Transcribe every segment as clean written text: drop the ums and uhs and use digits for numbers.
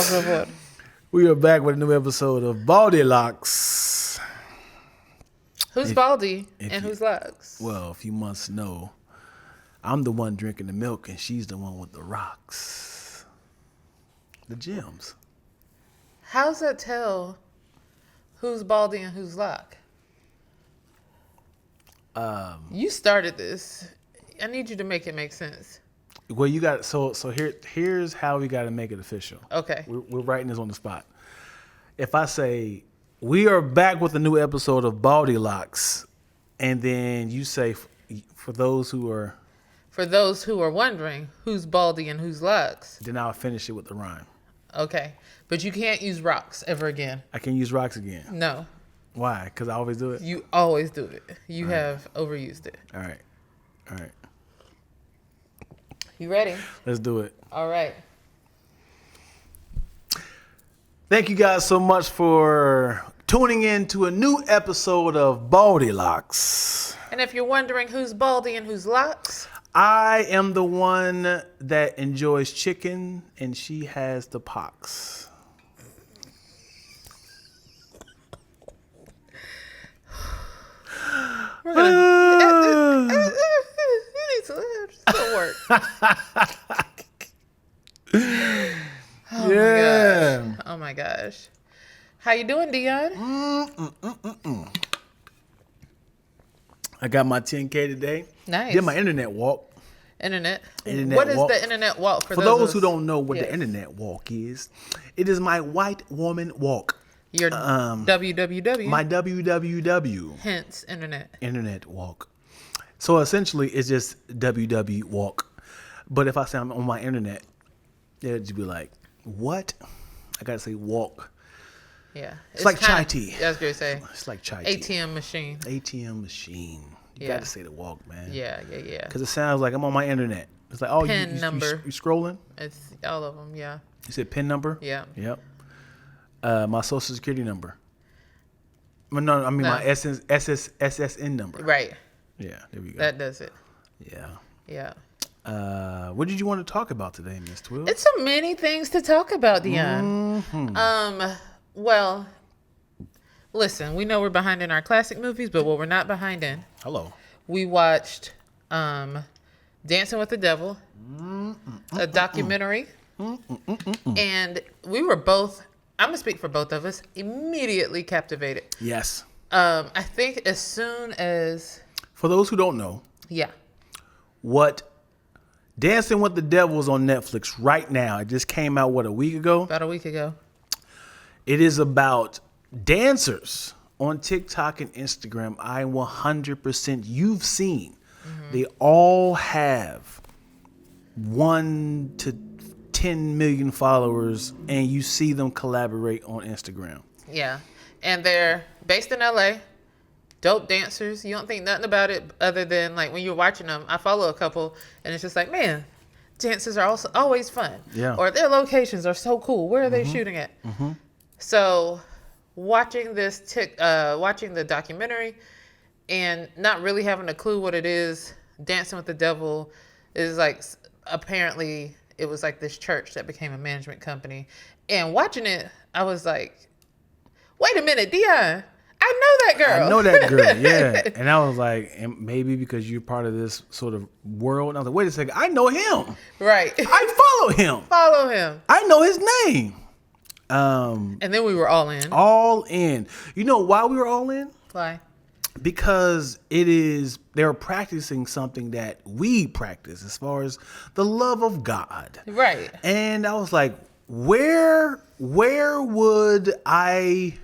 Bottle of water. We are back with a new episode of Baldie Locs. Who's Baldie and who's Locs? Well, if you must know, I'm the one drinking the milk and she's the one with the rocks. The gems. How's that tell who's Baldie and who's Loc? You started this. I need you to make it make sense. Well, you got here's how we got to make it official. Okay. We're writing this on the spot. If I say we are back with a new episode of Baldie Locs, and then you say for those who are wondering who's Baldie and who's Locs, then I'll finish it with the rhyme. Okay, but you can't use rocks ever again. I can use rocks again. No. Why? Because I always do it. You always do it. You have overused it. All right. You ready? Let's do it. All right. Thank you guys so much for tuning in to a new episode of Baldie Locs. And if you're wondering who's Baldie and who's Locs, I am the one that enjoys chicken and she has the pox. we're gonna you need to work. Oh my gosh. How you doing, Dion? I got my 10K today. Nice. Did my internet walk. Internet walk. Is the internet walk for those who don't know what the internet walk is? It is my white woman walk. Your WWW. My WWW. Hence internet. Internet walk. So essentially, it's just WW walk. But if I say I'm on my internet, they'll just be like, "What?" I gotta say walk. Yeah, it's like chai tea. I was gonna say it's like chai tea. ATM machine. ATM machine. You gotta say the walk, man. Yeah. Because it sounds like I'm on my internet. It's like, oh, PIN number. You scrolling? It's all of them. Yeah. You said PIN number? Yeah. Yep. My social security number. No, I mean my SSN number. Right. Yeah, there we go. That does it. Yeah. What did you want to talk about today, Miss Twill? It's so many things to talk about, Dion. Mm-hmm. Well, listen, we know we're behind in our classic movies, but what we're not behind in. Hello. We watched Dancing with the Devil, a documentary, and we were both, I'm going to speak for both of us, immediately captivated. Yes. I think as soon as... For those who don't know. Yeah. What Dancing with the Devil is on Netflix right now. It just came out, a week ago? About a week ago. It is about dancers on TikTok and Instagram. I 100% you've seen. Mm-hmm. They all have 1 to 10 million followers, and you see them collaborate on Instagram. Yeah. And they're based in LA. Dope dancers. You don't think nothing about it other than like when you're watching them. I follow a couple and it's just like, man, dances are also always fun. Yeah. Or their locations are so cool. Where are they shooting at? Mm-hmm. So watching watching the documentary and not really having a clue what it is, Dancing with the Devil is like, apparently it was like this church that became a management company. And watching it, I was like, wait a minute, Dion. I know that girl. I know that girl, yeah. And I was like, and maybe because you're part of this sort of world. And I was like, wait a second, I know him. Right. I follow him. I know his name. And then we were all in. All in. You know why we were all in? Why? Because they're practicing something that we practice as far as the love of God. Right. And I was like, where would I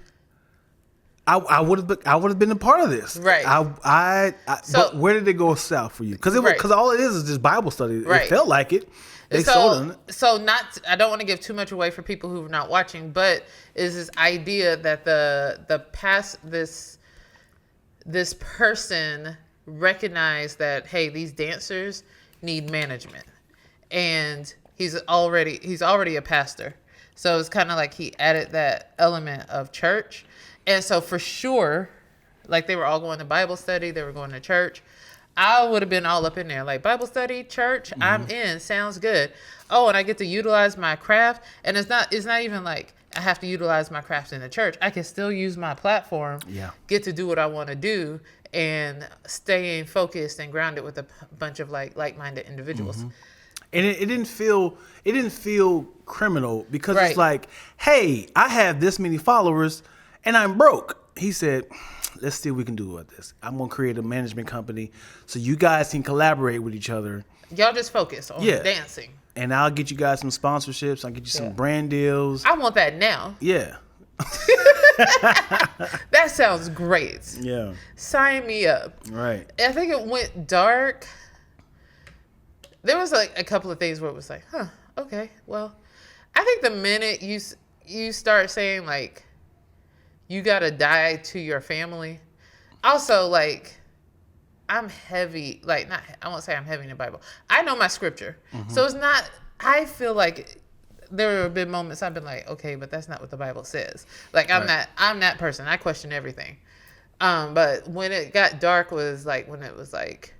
would have been a part of this. Right. But where did it go south for you? Because all it is just Bible study. Right. It felt like it. They sold on it. So I don't want to give too much away for people who are not watching, but is this idea that this person recognized that, hey, these dancers need management, and he's already a pastor, so it's kind of like he added that element of church. And so for sure, like they were all going to Bible study, they were going to church. I would have been all up in there. Like Bible study, church, I'm in. Sounds good. Oh, and I get to utilize my craft. And it's not even like I have to utilize my craft in the church. I can still use my platform, get to do what I want to do, and staying focused and grounded with a bunch of like-minded individuals. And it didn't feel criminal because it's like, hey, I have this many followers and I'm broke. He said, let's see what we can do with this. I'm going to create a management company so you guys can collaborate with each other. Y'all just focus on dancing. And I'll get you guys some sponsorships. I'll get you some brand deals. I want that now. Yeah. That sounds great. Yeah. Sign me up. Right. I think it went dark. There was like a couple of things where it was like, okay, well, I think the minute you start saying like, you gotta die to your family. Also, like, I'm heavy, like, I won't say I'm heavy in the Bible. I know my scripture. So it's not, I feel like there have been moments I've been like, okay, but that's not what the Bible says. Like, I'm that person. I question everything. But when it got dark was like, when it was like,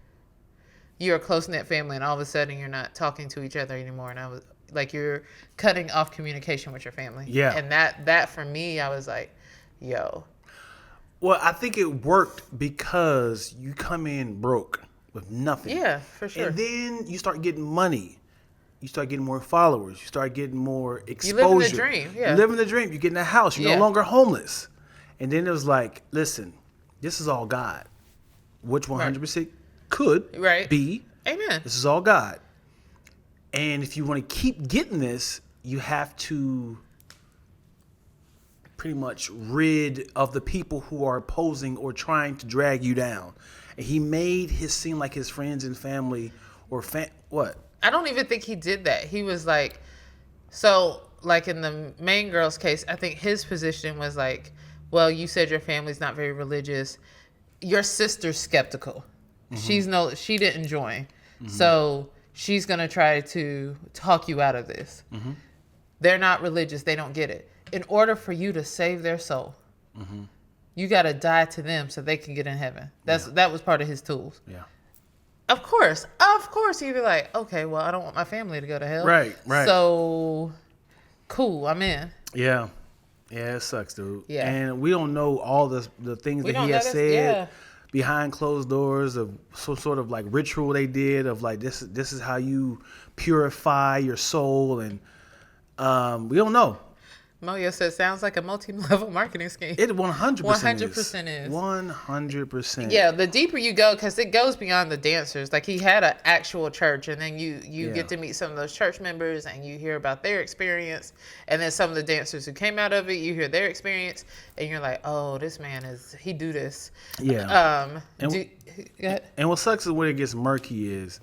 you're a close-knit family and all of a sudden you're not talking to each other anymore. And I was like, you're cutting off communication with your family. Yeah. And that for me, I was like, yo. Well, I think it worked because you come in broke with nothing. Yeah, for sure. And then you start getting money. You start getting more followers. You start getting more exposure. You live in the dream, yeah. You live in the dream. You get in a house. You're no longer homeless. And then it was like, listen, this is all God, which 100% could be. Amen. This is all God. And if you want to keep getting this, you have to pretty much rid of the people who are opposing or trying to drag you down. And he made his seem like his friends and family or what? I don't even think he did that. He was like, so like in the main girl's case, I think his position was like, well, you said your family's not very religious. Your sister's skeptical. She didn't join. So she's going to try to talk you out of this. They're not religious. They don't get it. In order for you to save their soul, you got to die to them so they can get in heaven. That was part of his tools. Yeah. Of course, he'd be like, okay, well, I don't want my family to go to hell. Right. So, cool, I'm in. Yeah. Yeah, it sucks, dude. Yeah. And we don't know all the things that he has said behind closed doors of some sort of like ritual they did of like this is how you purify your soul, and we don't know. Moyo says, sounds like a multi-level marketing scheme. It 100% 100% is. 100%. Yeah, the deeper you go, because it goes beyond the dancers. Like, he had an actual church, and then you get to meet some of those church members, and you hear about their experience. And then some of the dancers who came out of it, you hear their experience, and you're like, oh, this man he do this. Yeah. And what sucks is when it gets murky is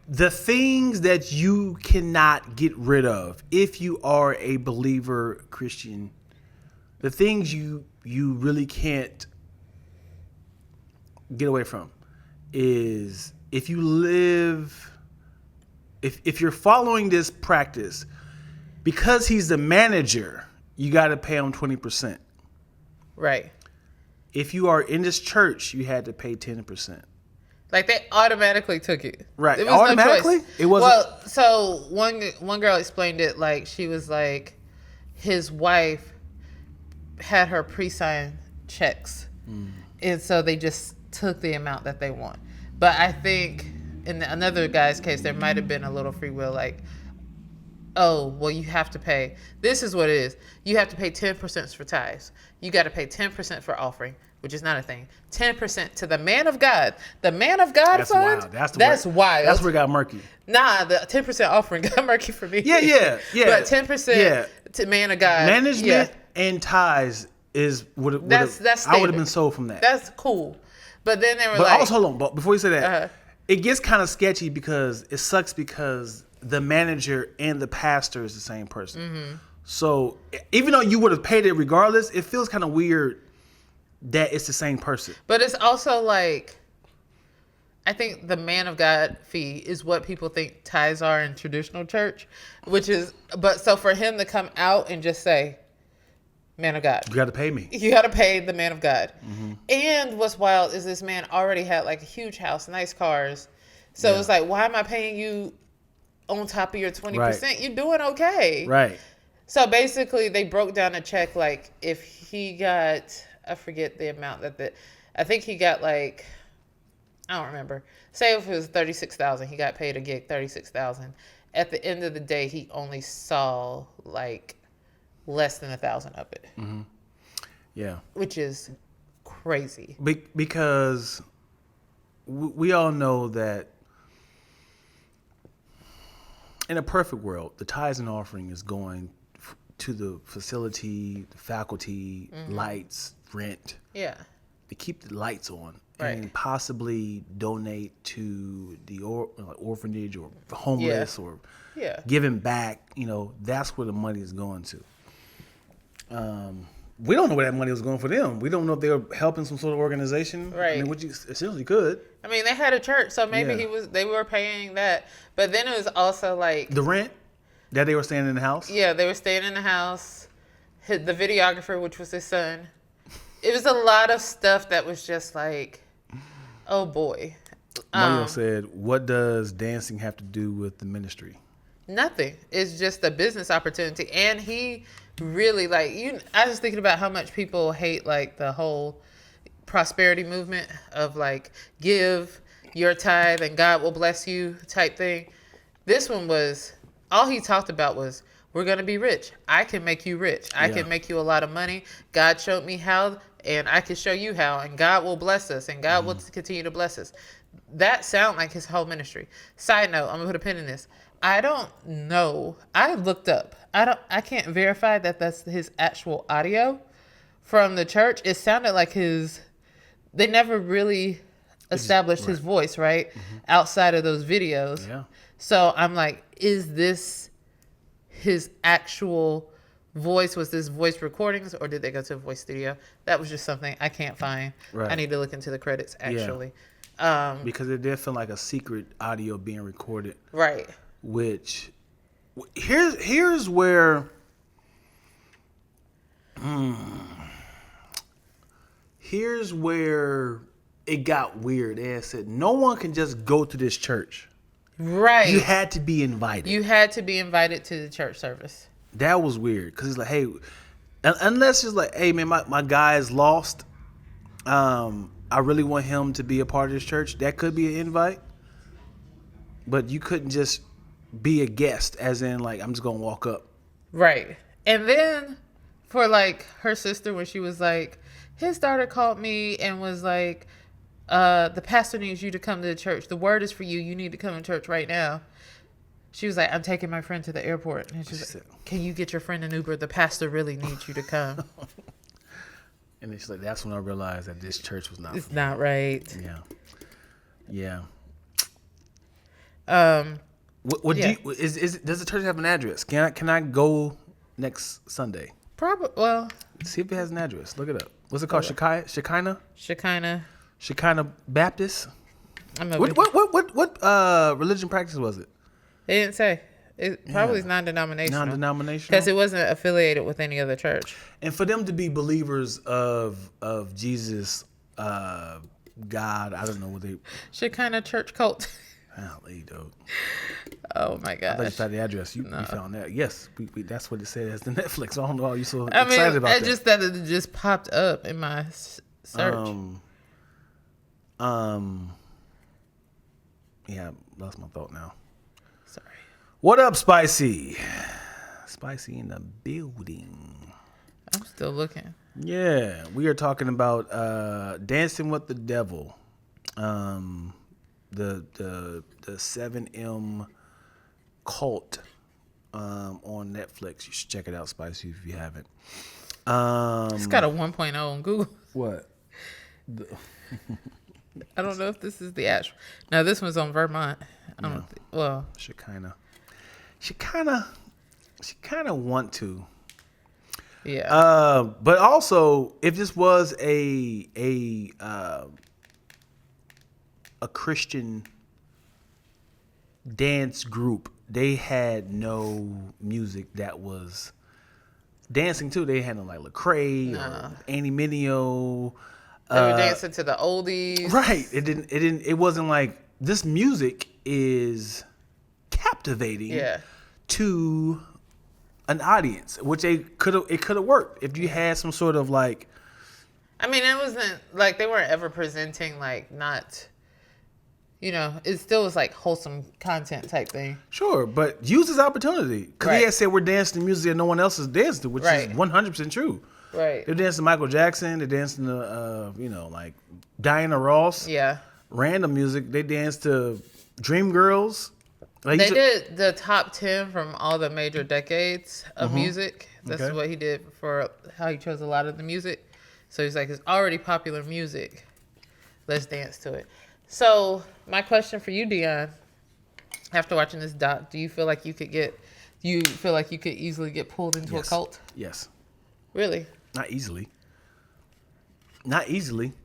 the things that you cannot get rid of if you are a believer Christian, the things you really can't get away from is if you're following this practice, because he's the manager, you got to pay him 20%. Right. If you are in this church, you had to pay 10%. Like, they automatically took it. Right. There was Automatically? No choice. It wasn't. Well, so one girl explained it like, she was like, his wife had her pre-signed checks. And so they just took the amount that they want. But I think in another guy's case, there might have been a little free will, like, oh, well, you have to pay. This is what it is. You have to pay 10% for tithes. You got to pay 10% for offering, which is not a thing. 10% to the man of God. The man of God That's fund? wild. That's wild. That's where it got murky. Nah, the 10% offering got murky for me. Yeah. But 10% to man of God. Management and ties is what that's I would have been sold from that. That's cool. But then they were but like... also, hold on. But before you say that, it gets kind of sketchy because it sucks because the manager and the pastor is the same person. So even though you would have paid it regardless, it feels kind of weird that it's the same person. But it's also like, I think the man of God fee is what people think tithes are in traditional church, which is, but so for him to come out and just say, man of God. You got to pay me. You got to pay the man of God. Mm-hmm. And what's wild is this man already had like a huge house, nice cars. So it's like, why am I paying you on top of your 20%? Right. You're doing okay. Right. So basically, they broke down a check. Like if he got, I forget the amount I think he got like, I don't remember. Say if it was $36,000, he got paid a gig $36,000. At the end of the day, he only saw like less than 1,000 of it. Mm-hmm. Yeah. Which is crazy. Because we all know that in a perfect world, the tithes and offering is going to the facility, the faculty, lights, rent. Yeah. To keep the lights on. Right. And possibly donate to the orphanage or homeless or giving back. You know, that's where the money is going to. We don't know where that money was going for them. We don't know if they were helping some sort of organization. Right. I mean, which you essentially could. I mean, they had a church, so maybe they were paying that. But then it was also like the rent that they were staying in the house. Yeah, they were staying in the house. The videographer, which was his son. It was a lot of stuff that was just like, oh boy. Mario said, "What does dancing have to do with the ministry?" Nothing. It's just a business opportunity, and he really I was thinking about how much people hate like the whole prosperity movement of like give your tithe and God will bless you type thing. This one was all he talked about was we're gonna be rich. I can make you rich. I can make you a lot of money. God showed me how, and I can show you how, and God will bless us, and God will continue to bless us. That sound like his whole ministry. Side note, I'm gonna put a pin in this. I don't know. I looked up. I can't verify that that's his actual audio from the church. It sounded like they never really established his voice, right? Mm-hmm. Outside of those videos. Yeah. So I'm like, is this his actual voice? Was this voice recordings, or did they go to a voice studio? That was just something I can't find. Right. I need to look into the credits actually. Yeah. Because it did feel like a secret audio being recorded. Right. Which here's where it got weird. They said no one can just go to this church. Right. You had to be invited. You had to be invited to the church service. That was weird because it's like, hey, unless it's like, hey man, my guy is lost. I really want him to be a part of this church. That could be an invite, but you couldn't just be a guest, as in like I'm just gonna walk up. Right. And then for like her sister, when she was like, his daughter called me and was like, the pastor needs you to come to the church. The word is for you. You need to come to church right now. She was like, I'm taking my friend to the airport. And she's like, can you get your friend an Uber? The pastor really needs you to come. And then she's like, that's when I realized that this church was not. It's not right. Yeah. Yeah. What do you, does the church have an address? Can I go next Sunday? Probably. Well, see if it has an address. Look it up. What's it called? Shekinah. Shekinah Baptist. What religion practice was it? They didn't say. It probably is non-denominational. Non-denominational. Because it wasn't affiliated with any other church. And for them to be believers of Jesus, God, I don't know what they. Shekinah church cult. Golly, dude. Oh my gosh. I thought you found the address. You found that. Yes, we that's what it said as the Netflix. I don't know why you're so excited about that. Just that it just popped up in my search. Yeah, I lost my thought now. Sorry. What up, Spicy? Spicy in the building. I'm still looking. Yeah, we are talking about Dancing with the Devil. The 7M cult on Netflix. You should check it out, Spicy, if you haven't. It's got a 1.0 on Google. What? I don't know if this is the actual. No, this one's on Vermont. I don't well, she kind of want to. Yeah. But also, if this was a Christian dance group, they had no music that was dancing too. They had like Lecrae or Annie Mineo. They were dancing to the oldies. Right. It wasn't like this music is captivating to an audience, which it could have worked if you had some sort of like. I mean, it wasn't like they weren't ever presenting like not. It still was like wholesome content type thing. Sure, but use this opportunity. Because he had said we're dancing to music that no one else is dancing to, which is 100% true. Right. They're dancing to Michael Jackson. They're dancing to, like Diana Ross. Yeah. Random music. They danced to Dreamgirls. Like they did the top 10 from all the major decades of music. That's what he did for how he chose a lot of the music. So he's like, it's already popular music. Let's dance to it. So my question for you, Dion, after watching this doc, do you feel like you could easily get pulled into a cult? Yes. Really? Not easily.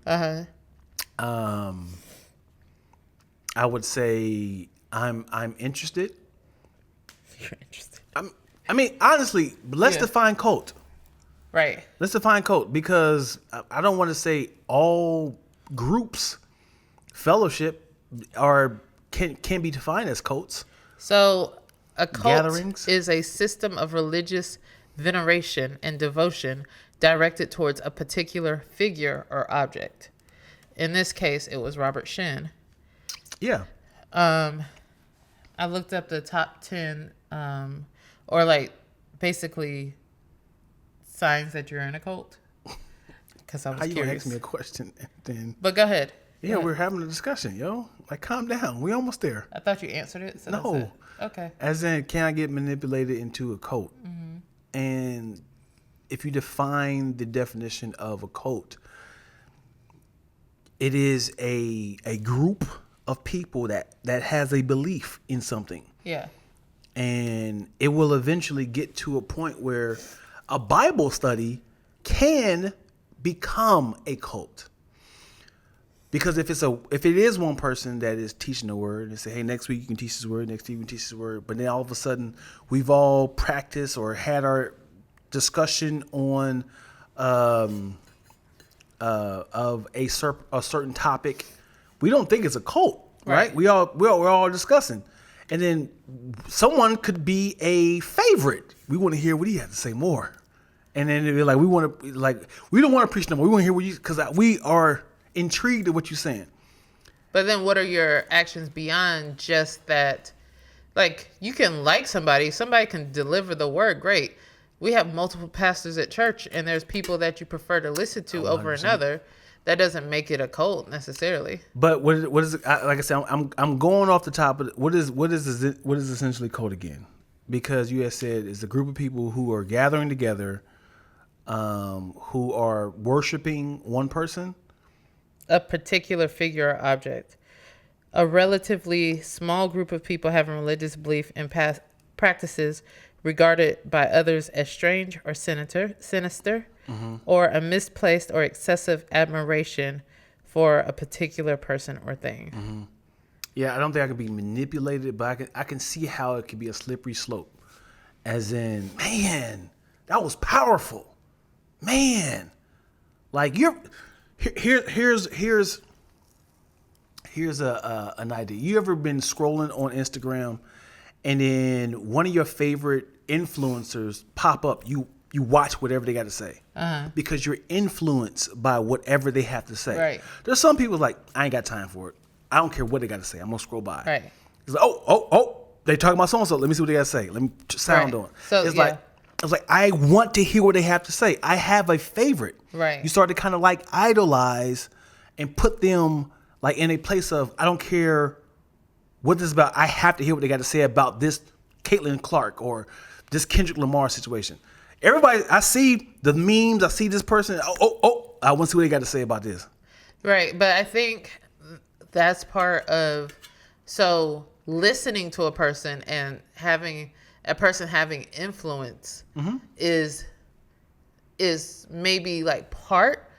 Uh-huh. I would say I'm interested. You're interested. I mean, honestly, let's define cult. Right. Let's define cult, because I don't want to say all groups, fellowship, can be defined as cults. So a cult Gatherings. is a system of religious veneration and devotion directed towards a particular figure or object. In this case, it was Robert Shin. Yeah. I looked up the top 10, or like basically signs that you're in a cult. Because I was curious. How you gonna ask me a question then? But go ahead. Yeah, we're having a discussion, yo. Like, calm down. We almost there. I thought you answered it. So No. that's it. Okay. As in, can I get manipulated into a cult? And if you define the definition of a cult, it is a group of people that has a belief in something. Yeah. And it will eventually get to a point where a Bible study can become a cult. Because if it is one person that is teaching the word and say, hey, next week you can teach this word, next week you can teach this word, but then all of a sudden we've all practiced or had our discussion on of a certain topic, we don't think it's a cult, right? We're all discussing, and then someone could be a favorite. We want to hear what he has to say more, and then it'd be like we don't want to preach no more. We want to hear what you, because we are intrigued at what you're saying. But then what are your actions beyond just that? Like, you can like somebody can deliver the word, great. We have multiple pastors at church, and there's people that you prefer to listen to over another. That doesn't make it a cult necessarily. But what is it? Like I said, I'm going off the top of what is essentially cult again? Because you had said it's a group of people who are gathering together, who are worshiping one person, a particular figure or object. A relatively small group of people having religious belief and practices regarded by others as strange or sinister, or a misplaced or excessive admiration for a particular person or thing. Yeah, I don't think I can be manipulated, but I can see how it could be a slippery slope. As in, man, that was powerful. Man, like here's an idea. You ever been scrolling on Instagram and then one of your favorite influencers pop up? You watch whatever they got to say because you're influenced by whatever they have to say. Right. There's some people like, I ain't got time for it. I don't care what they got to say. I'm gonna scroll by. Right. It's like, oh, they talking about so and so. Let me see what they got to say. Let me sound on. So it's like I want to hear what they have to say. I have a favorite. Right. You start to kind of like idolize and put them like in a place of, I don't care what this is about. I have to hear what they got to say about this Caitlin Clark or this Kendrick Lamar situation. Everybody, I see the memes. I see this person. I want to see what they got to say about this. Right. But I think that's part of, so listening to a person and having a person having influence is maybe like part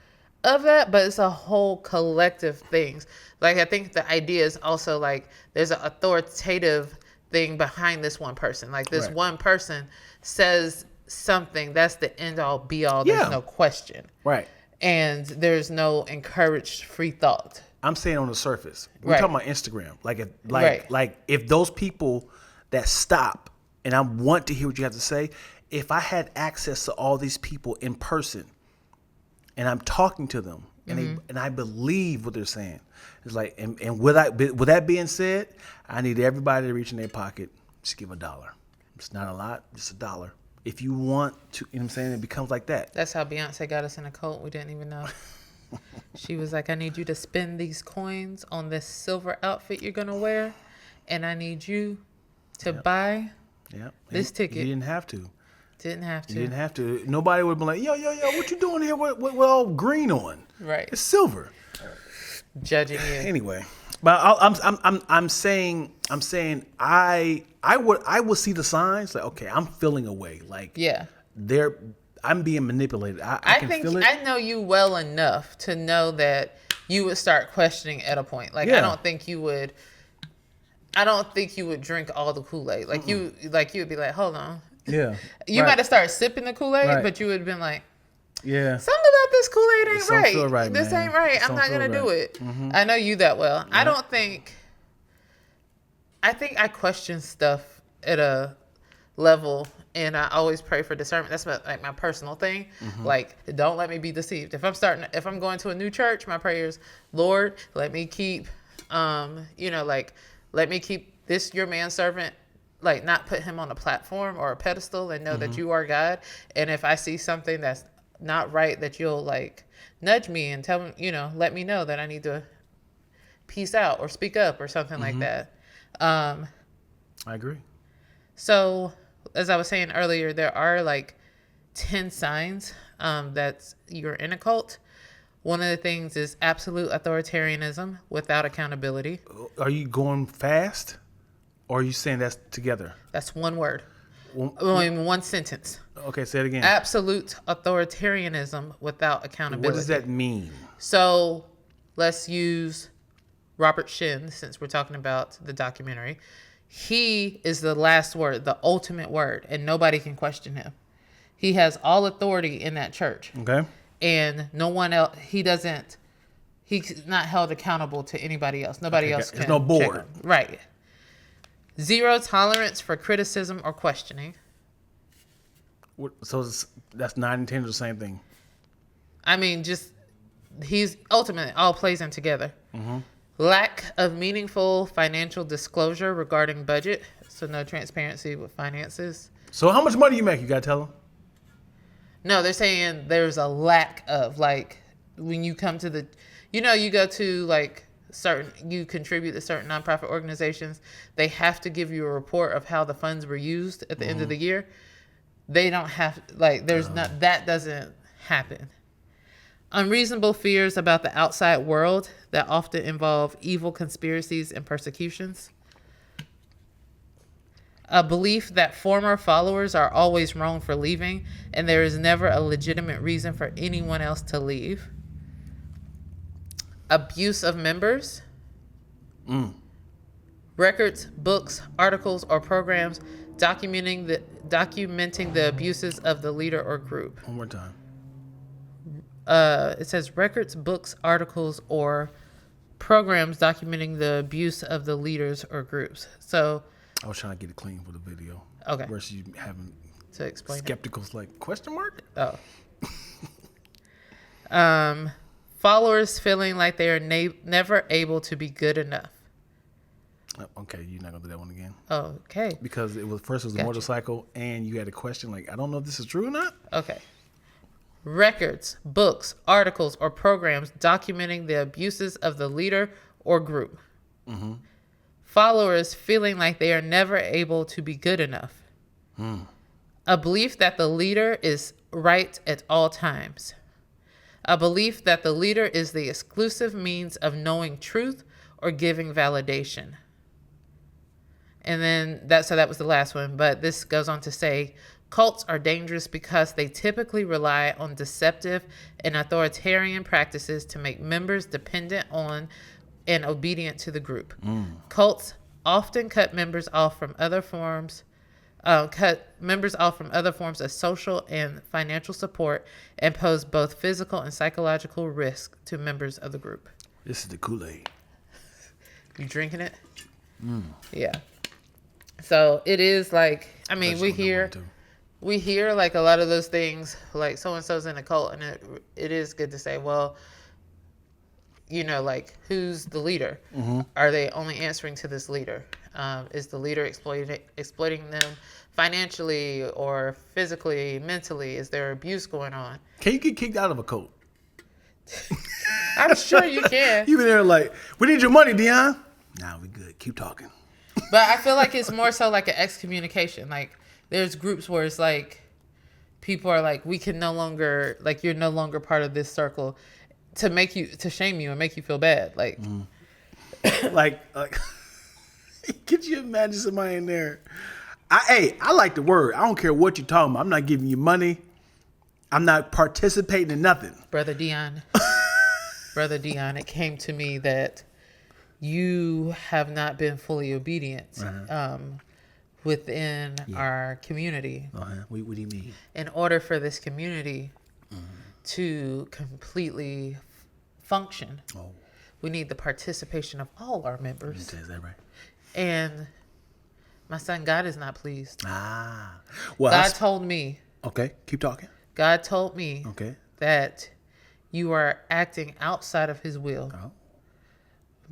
of that, but it's a whole collective things. Like, I think the idea is also like there's an authoritative thing behind this one person. Like, this one person says something, that's the end all be all. Yeah. There's no question. Right. And there's no encouraged free thought. I'm saying on the surface. We're Right. talking about Instagram. Right. Like if those people that stop and I want to hear what you have to say, if I had access to all these people in person and I'm talking to them and I believe what they're saying, it's like, and with that being said, I need everybody to reach in their pocket, just give $1. It's not a lot, just $1. If you want to, you know what I'm saying, it becomes like that. That's how Beyonce got us in a cult. We didn't even know. She was like, I need you to spend these coins on this silver outfit you're going to wear. And I need you to buy this ticket. You didn't have to. Didn't have to. You didn't have to. Nobody would be like, yo, what you doing here with all green on? Right. It's silver. Judging you. Anyway, but I'm saying I would see the signs like, okay, I'm feeling away. Like I'm being manipulated. I can feel it. I know you well enough to know that you would start questioning at a point. Like I don't think you would drink all the Kool-Aid. Like you would be like, hold on. Yeah. You might have started sipping the Kool-Aid, but you would have been like, yeah, something about this Kool-Aid ain't right. Feel right. This man. ain't right. I'm not gonna do it. I know you that well. Yeah. I think I question stuff at a level, and I always pray for discernment. That's my personal thing. Like, don't let me be deceived. If I'm going to a new church, my prayers, Lord, let me keep, let me keep this your manservant, like not put him on a platform or a pedestal, and know that you are God. And if I see something that's not right, that you'll like nudge me and tell me, let me know that I need to peace out or speak up or something like that. I agree. So as I was saying earlier, there are like 10 signs that you're in a cult. One of the things is absolute authoritarianism without accountability. Are you going fast, or are you saying that's together? That's one word. One sentence. Okay, say it again. Absolute authoritarianism without accountability. What does that mean? So let's use Robert Shin, since we're talking about the documentary. He is the last word, the ultimate word, and nobody can question him. He has all authority in that church. Okay. And no one else, he's not held accountable to anybody else. Nobody else can. There's no board. Check him. Right. Zero tolerance for criticism or questioning. So that's 9 and 10 are the same thing. I mean, he's ultimately all plays in together. Lack of meaningful financial disclosure regarding budget. So no transparency with finances. So how much money you make? You got to tell them? No, they're saying there's a lack of, like, when you come to you go to like you contribute to certain nonprofit organizations, they have to give you a report of how the funds were used at the end of the year. They don't have, like, that doesn't happen. Unreasonable fears about the outside world that often involve evil conspiracies and persecutions. A belief that former followers are always wrong for leaving, and there is never a legitimate reason for anyone else to leave. Abuse of members. Records, books, articles, or programs documenting the abuses of the leader or group. One more time. It says records, books, articles, or programs documenting the abuse of the leaders or groups. So I was trying to get it clean for the video. Okay. Versus you having to explain skepticals like question mark. Followers feeling like they are never able to be good enough. Okay, you're not gonna do that one again. Oh, okay. Because it was a motorcycle, and you had a question like, I don't know if this is true or not. Okay. Records, books, articles, or programs documenting the abuses of the leader or group. Followers feeling like they are never able to be good enough. A belief that the leader is right at all times. A belief that the leader is the exclusive means of knowing truth or giving validation. And then that was the last one, but this goes on to say, cults are dangerous because they typically rely on deceptive and authoritarian practices to make members dependent on and obedient to the group. Cults often cut members off from other forms cut members off from other forms of social and financial support, and pose both physical and psychological risk to members of the group. This is the Kool-Aid. You drinking it? Yeah. So it is like, I mean, we hear like a lot of those things, like so-and-so's in a cult, and it is good to say, well, you know, like, who's the leader? Are they only answering to this leader? Is the leader exploiting them financially or physically, mentally? Is there abuse going on? Can you get kicked out of a cult? I'm sure you can. You been there like, we need your money, Dion. Nah, we good. Keep talking. But I feel like it's more so like an excommunication. Like, there's groups where it's like, people are like, we can no longer, like, you're no longer part of this circle, to shame you and make you feel bad. Like, like, could you imagine somebody in there? I like the word. I don't care what you're talking about. I'm not giving you money. I'm not participating in nothing. Brother Dion, it came to me that you have not been fully obedient within our community. What do you mean? In order for this community to completely function, we need the participation of all our members. Is that right? And my son, God is not pleased. Well, God told me. Okay, keep talking. God told me that you are acting outside of his will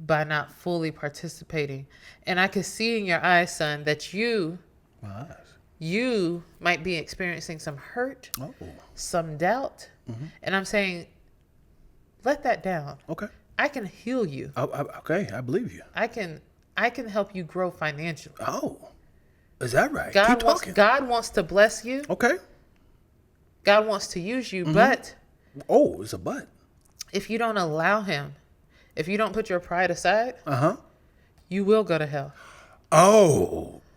by not fully participating. And I could see in your eyes, son, that you might be experiencing some hurt, some doubt. And I'm saying, let that down. Okay. I can heal you. Okay, I believe you. I can help you grow financially. Is that right? God wants to bless you. Okay. God wants to use you, but it's a but. If you don't allow him, if you don't put your pride aside, you will go to hell.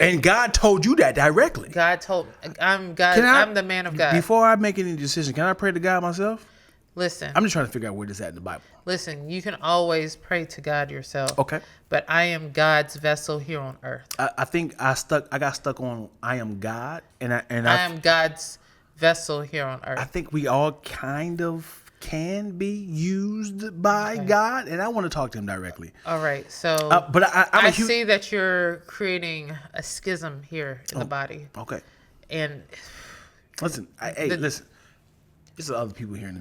And God told you that directly. God told I'm God. I'm the man of God. Before I make any decision, can I pray to God myself? Listen. I'm just trying to figure out where this is at in the Bible. Listen, you can always pray to God yourself. Okay. But I am God's vessel here on earth. I think I got stuck on I am God, and I am God's vessel here on earth. I think we all kind of can be used by God, and I want to talk to him directly. All right. So but I see that you're creating a schism here in the body. Okay. And listen, listen. There's other people here in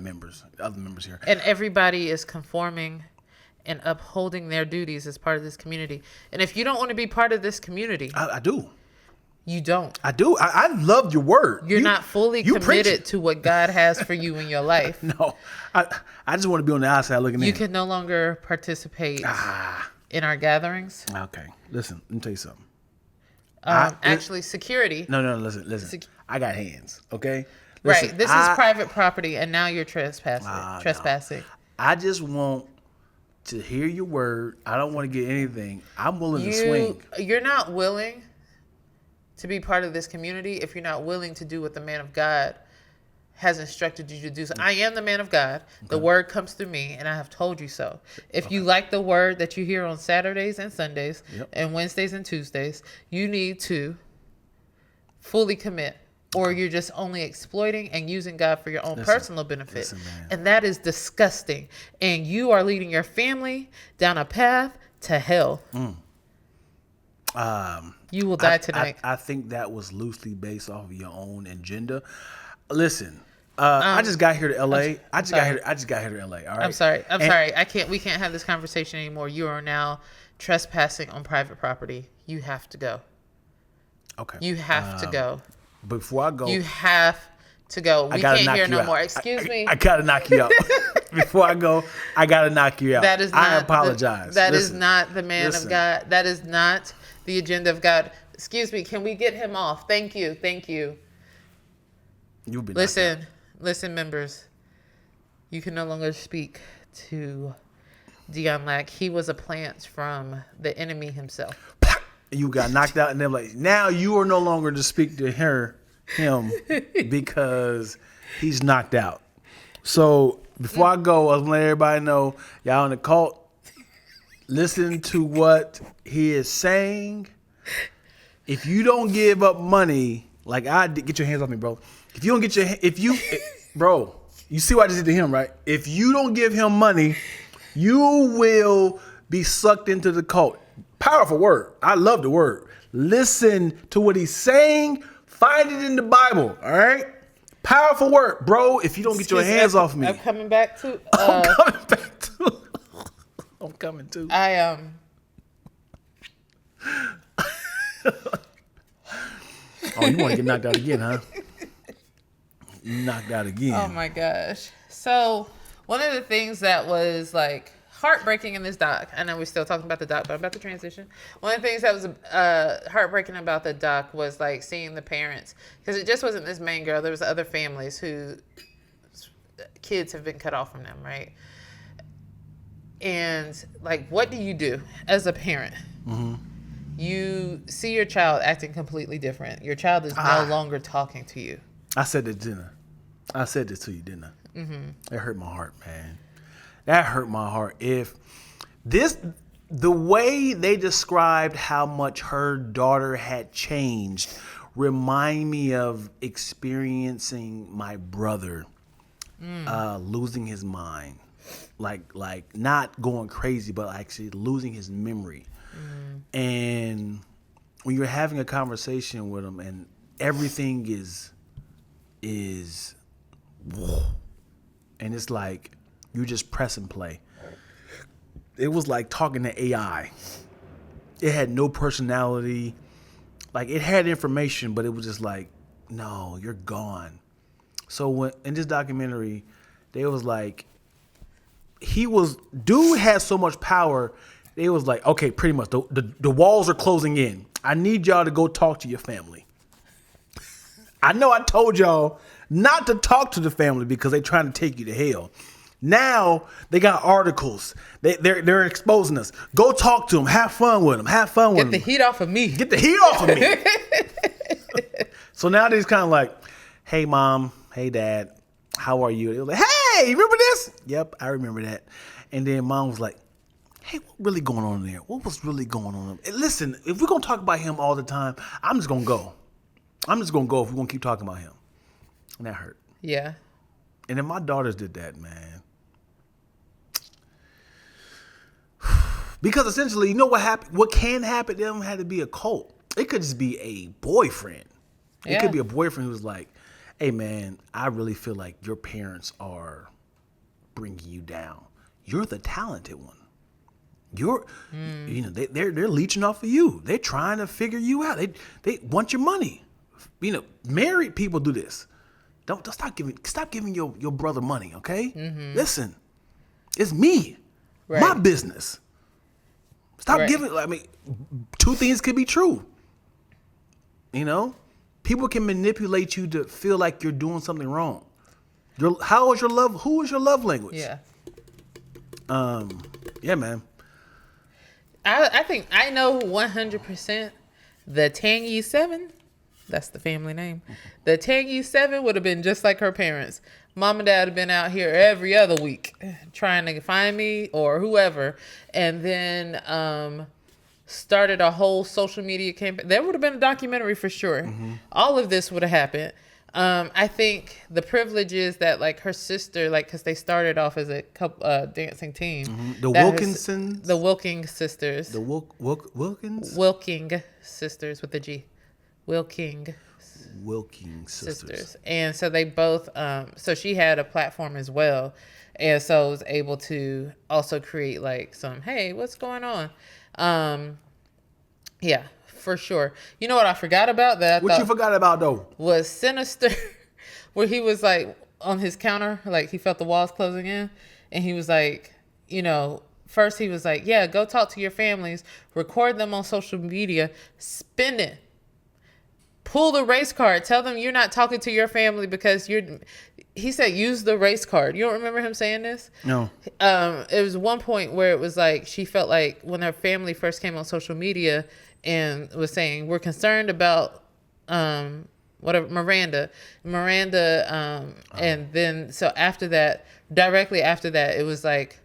other members here. And everybody is conforming and upholding their duties as part of this community. And if you don't want to be part of this community, I do. You don't. I do. I love your word. You're not fully committed to what God has for you in your life. No. I just want to be on the outside looking in. You can no longer participate in our gatherings. Okay. Listen, let me tell you something. Actually, security. No, listen. I got hands, okay? Listen, right. This is private property, and now you're trespassing. I just want to hear your word. I don't want to get anything. I'm willing to swing. You're not willing to be part of this community if you're not willing to do what the man of God has instructed you to do. So I am the man of God. The word comes through me, and I have told you so. If you like the word that you hear on Saturdays and Sundays and Wednesdays and Tuesdays, you need to fully commit, or you're just only exploiting and using God for your own personal benefit. And that is disgusting. And you are leading your family down a path to hell. You will die tonight. I think that was loosely based off of your own agenda. Listen, I just got here to LA. I just got here to LA. All right. I'm sorry. We can't have this conversation anymore. You are now trespassing on private property. You have to go. Okay. You have to go. Before I go, you have to go. We can't hear no more. Excuse me. I gotta knock you out. Before I go, I gotta knock you out. That is not I apologize. That is not the man of God. That is not the agenda of God. Excuse me. Can we get him off? Thank you. You'll be listen, members. You can no longer speak to Dion Lack. He was a plant from the enemy himself. You got knocked out, and they're like, now you are no longer to speak to him because he's knocked out. So before I go, I want to let everybody know, y'all in the cult, listen to what he is saying. If you don't give up money, like I did, get your hands off me, bro. If you don't get bro, you see what I just did to him, right? If you don't give him money, you will be sucked into the cult. Powerful word. I love the word. Listen to what he's saying. Find it in the Bible. All right. Powerful word, bro. If you don't get your hands off me, I'm coming back to. I'm coming back to. I'm coming too. Oh, you want to get knocked out again, huh? Knocked out again. Oh my gosh. So one of the things that was like heartbreaking in this doc, I know we're still talking about the doc, but I'm about to transition. One of the things that was heartbreaking about the doc was like seeing the parents, because it just wasn't this main girl. There was other families who kids have been cut off from them, right? And like, what do you do as a parent? Mm-hmm. You see your child acting completely different. Your child is no longer talking to you. I said this, didn't I? I said this to you, didn't I? Mm-hmm. It hurt my heart, man. That hurt my heart. If the way they described how much her daughter had changed remind me of experiencing my brother losing his mind. Like not going crazy, but actually losing his memory. And when you're having a conversation with him and everything is and it's like you just press and play. It was like talking to AI. It had no personality. Like it had information, but it was just like, no, you're gone. So when in this documentary, they was like, dude had so much power. They was like, okay, pretty much the walls are closing in. I need y'all to go talk to your family. I know I told y'all not to talk to the family because they're trying to take you to hell. Now they got articles. They're exposing us. Go talk to them. Have fun with them. Have fun with them. Get the heat off of me. Get the heat off of me. So now they're kind of like, hey, mom. Hey, dad. How are you? They was like, hey, remember this? Yep, I remember that. And then mom was like, hey, what really going on there? What was really going on? And listen, if we're going to talk about him all the time, I'm just going to go. I'm just going to go if we're going to keep talking about him. And that hurt. Yeah. And then my daughters did that, man. Because essentially, you know what happened? What can happen to them had to be a cult. It could just be a boyfriend. Yeah. It could be a boyfriend who's like, hey, man, I really feel like your parents are bringing you down. You're the talented one. You know, they're leeching off of you. They're trying to figure you out. They want your money. You know, married people do this. Don't stop giving your brother money, okay? Mm-hmm. Listen, it's me, right. My business. Stop giving. I mean, two things could be true. You know, people can manipulate you to feel like you're doing something wrong. Who is your love language? Yeah. Yeah, man. I think I know 100% the Tangy 7. That's the family name. The Tangy 7 would have been just like her parents. Mom and dad have been out here every other week trying to find me or whoever. And then started a whole social media campaign. There would have been a documentary for sure. Mm-hmm. All of this would have happened. I think the privilege is that like her sister, like, cause they started off as a couple, dancing team. Mm-hmm. The Wilkinsons? The Wilking sisters. The Wilkins? Wilking sisters with the G. Wilking sisters. And so they both, so she had a platform as well. And so was able to also create like some, hey, what's going on? Yeah, for sure. You know what I forgot about that? What you forgot about though? Was Sinister, where he was like on his counter, like he felt the walls closing in. And he was like, you know, first he was like, yeah, go talk to your families, record them on social media, spin it. Pull the race card. Tell them you're not talking to your family because he said, use the race card. You don't remember him saying this? No. It was one point where it was like, she felt like when her family first came on social media and was saying, we're concerned about, Miranda. And then, so after that, directly after that, it was like,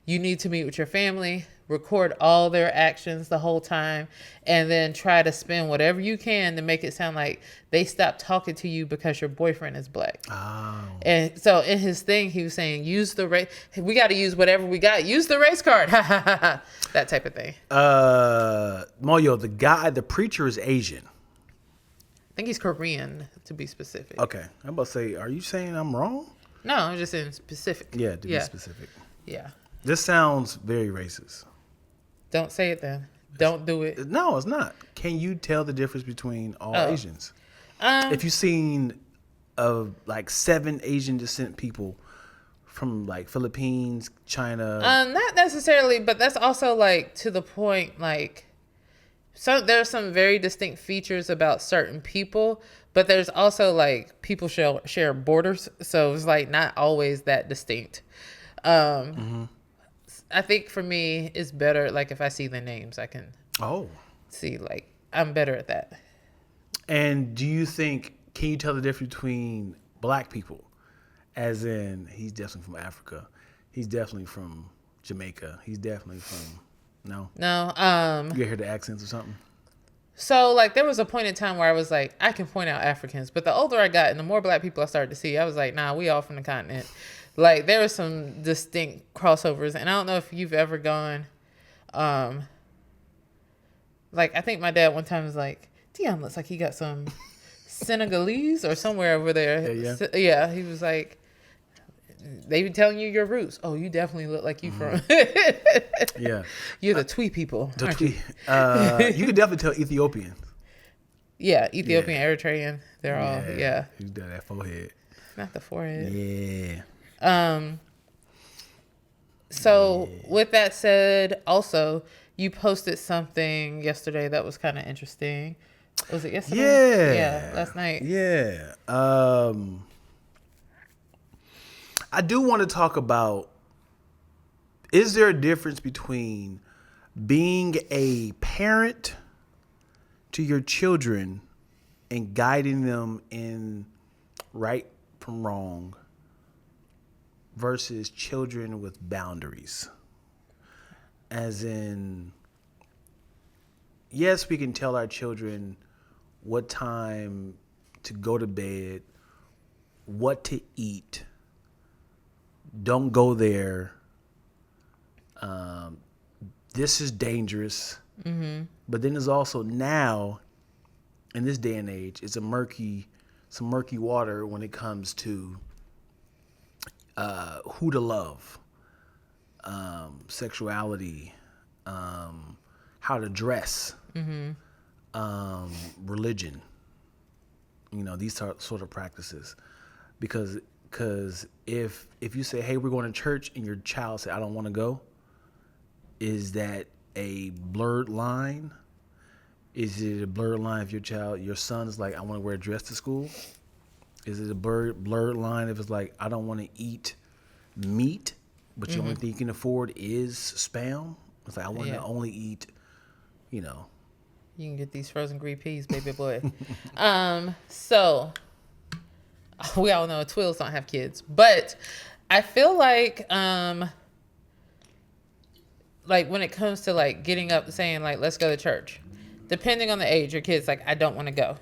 you need to meet with your family. record all their actions the whole time, and then try to spin whatever you can to make it sound like they stopped talking to you because your boyfriend is black. Oh. And so in his thing, he was saying, use the race. We got to use whatever we got. Use the race card. That type of thing. Moyo, the preacher is Asian. I think he's Korean, to be specific. Okay. I'm about to say, are you saying I'm wrong? No, I'm just saying specific. Yeah, to be specific. Yeah. This sounds very racist. Don't say it then. Don't do it. No, it's not. Can you tell the difference between all Asians? If you've seen like 7 Asian descent people from like Philippines, China. Not necessarily, but that's also like to the point, like, so there's some very distinct features about certain people, but there's also like people share borders. So it's like not always that distinct. I think for me, it's better, like, if I see the names, I can see, like, I'm better at that. And do you think, can you tell the difference between black people? As in, he's definitely from Africa. He's definitely from Jamaica. He's definitely from, no? No. You hear the accents or something? So, like, there was a point in time where I was like, I can point out Africans. But the older I got and the more black people I started to see, I was like, nah, we all from the continent. Like, there were some distinct crossovers. And I don't know if you've ever gone, like, I think my dad one time was like, Dion looks like he got some Senegalese or somewhere over there. Yeah, he was like, they be telling you your roots. Oh, you definitely look like you from. Yeah. You're the Twee people. The Twee. You can definitely tell Ethiopians. Yeah, Ethiopian, Eritrean. They're all, You got that forehead. Not the forehead. Yeah. So with that said, also, you posted something yesterday that was kind of interesting. Was it yesterday? Yeah, last night. Yeah. I do want to talk about, is there a difference between being a parent to your children and guiding them in right from wrong versus children with boundaries? As in, yes, we can tell our children what time to go to bed, what to eat, don't go there, this is dangerous. But then there's also now, in this day and age, it's some murky water when it comes to who to love, sexuality, how to dress, religion, these sort of practices. Because if you say, hey, we're going to church, and your child say, I don't want to go, is that a blurred line? Is it a blurred line if your son is like, I want to wear a dress to school? Is it a blurred line if it's like, I don't want to eat meat, but the only thing you can afford is Spam? It's like, I want to only eat, You can get these frozen green peas, baby boy. So we all know twills don't have kids, but I feel like when it comes to like getting up and saying like, let's go to church, depending on the age, your kid's like, I don't want to go.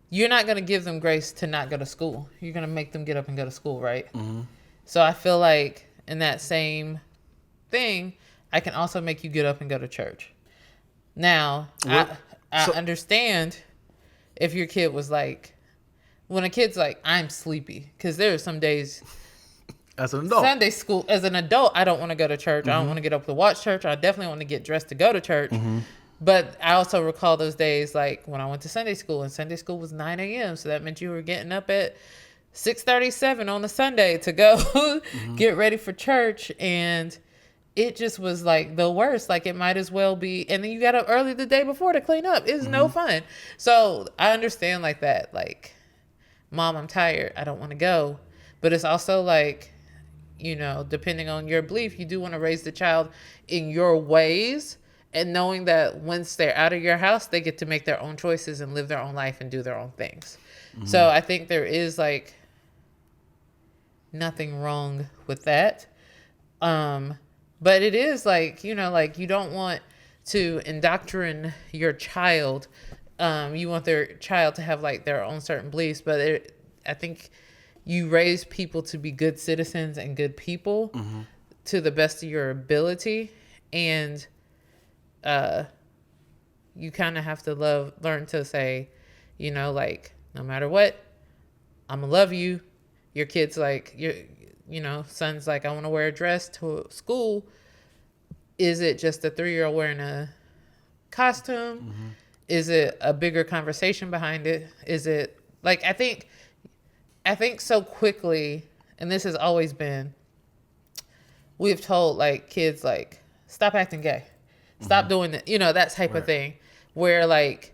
You're not going to give them grace to not go to school. You're going to make them get up and go to school, right? So I feel like in that same thing, I can also make you get up and go to church. Now, I understand if your kid was like, when a kid's like, I'm sleepy, because there are some days as an adult, Sunday school, as an adult, I don't want to go to church. I don't want to get up to watch church. I definitely want to get dressed to go to church. But I also recall those days like when I went to Sunday school, and Sunday school was 9 a.m. So that meant you were getting up at 6:37 on a Sunday to go get ready for church. And it just was like the worst. Like it might as well be. And then you got up early the day before to clean up. It's no fun. So I understand like that. Like, Mom, I'm tired. I don't want to go. But it's also like, depending on your belief, you do want to raise the child in your ways, and knowing that once they're out of your house, they get to make their own choices and live their own life and do their own things. So I think there is like nothing wrong with that. But it is like, like you don't want to indoctrinate your child. You want their child to have like their own certain beliefs, but I think you raise people to be good citizens and good people to the best of your ability. And you kind of have to learn to say, like, no matter what, I'm gonna love you. Your kid's like, son's like, I want to wear a dress to school. Is it just a 3-year-old wearing a costume? Is it a bigger conversation behind it? Is it like, I think so quickly, and this has always been, we've told like kids, like, stop acting gay, stop doing that, that type of thing, where like,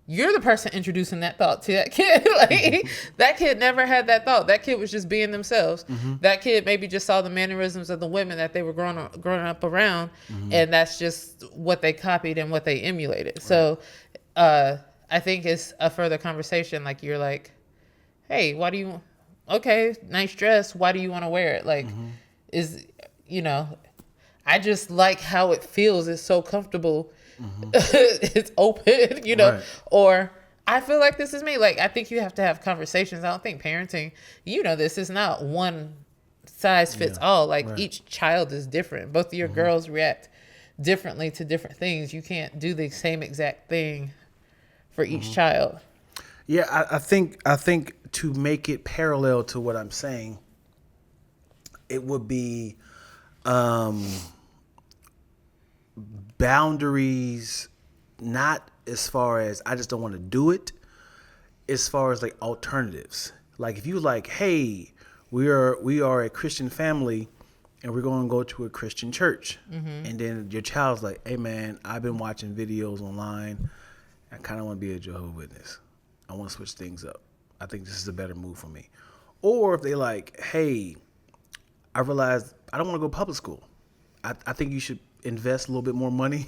you're the person introducing that thought to that kid. Like, that kid never had that thought. That kid was just being themselves. That kid maybe just saw the mannerisms of the women that they were growing up around, and that's just what they copied and what they emulated. Right. So I think it's a further conversation. Like, you're like, hey, okay, nice dress. Why do you want to wear it? Like, I just like how it feels. It's so comfortable. It's open, right. Or I feel like this is me. Like, I think you have to have conversations. I don't think parenting, this is not one size fits all. Like, right. Each child is different. Both of your girls react differently to different things. You can't do the same exact thing for each child. Yeah, I think to make it parallel to what I'm saying, it would be boundaries, not as far as I just don't want to do it, as far as like alternatives. Like, if you like, hey, we are a Christian family and we're going to go to a Christian church. And then your child's like, hey man, I've been watching videos online. I kind of want to be a Jehovah's Witness. I want to switch things up. I think this is a better move for me. Or if they like, hey, I realized I don't want to go to public school. I think you should invest a little bit more money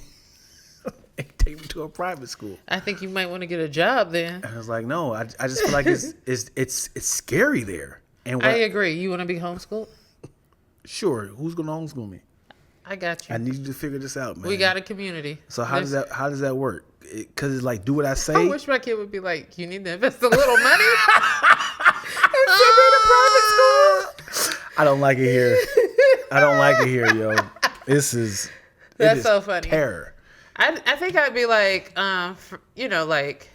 and take me to a private school. I think you might want to get a job then. And I was like, no, I just feel like it's scary there. And I agree. You want to be homeschooled? Sure. Who's going to homeschool me? I got you. I need you to figure this out, man. We got a community. So how does that work? Because it's like, do what I say. I wish my kid would be like, you need to invest a little money and send me to private school. I don't like it here. Yo. That's so funny. Terror. I think I'd be like, like,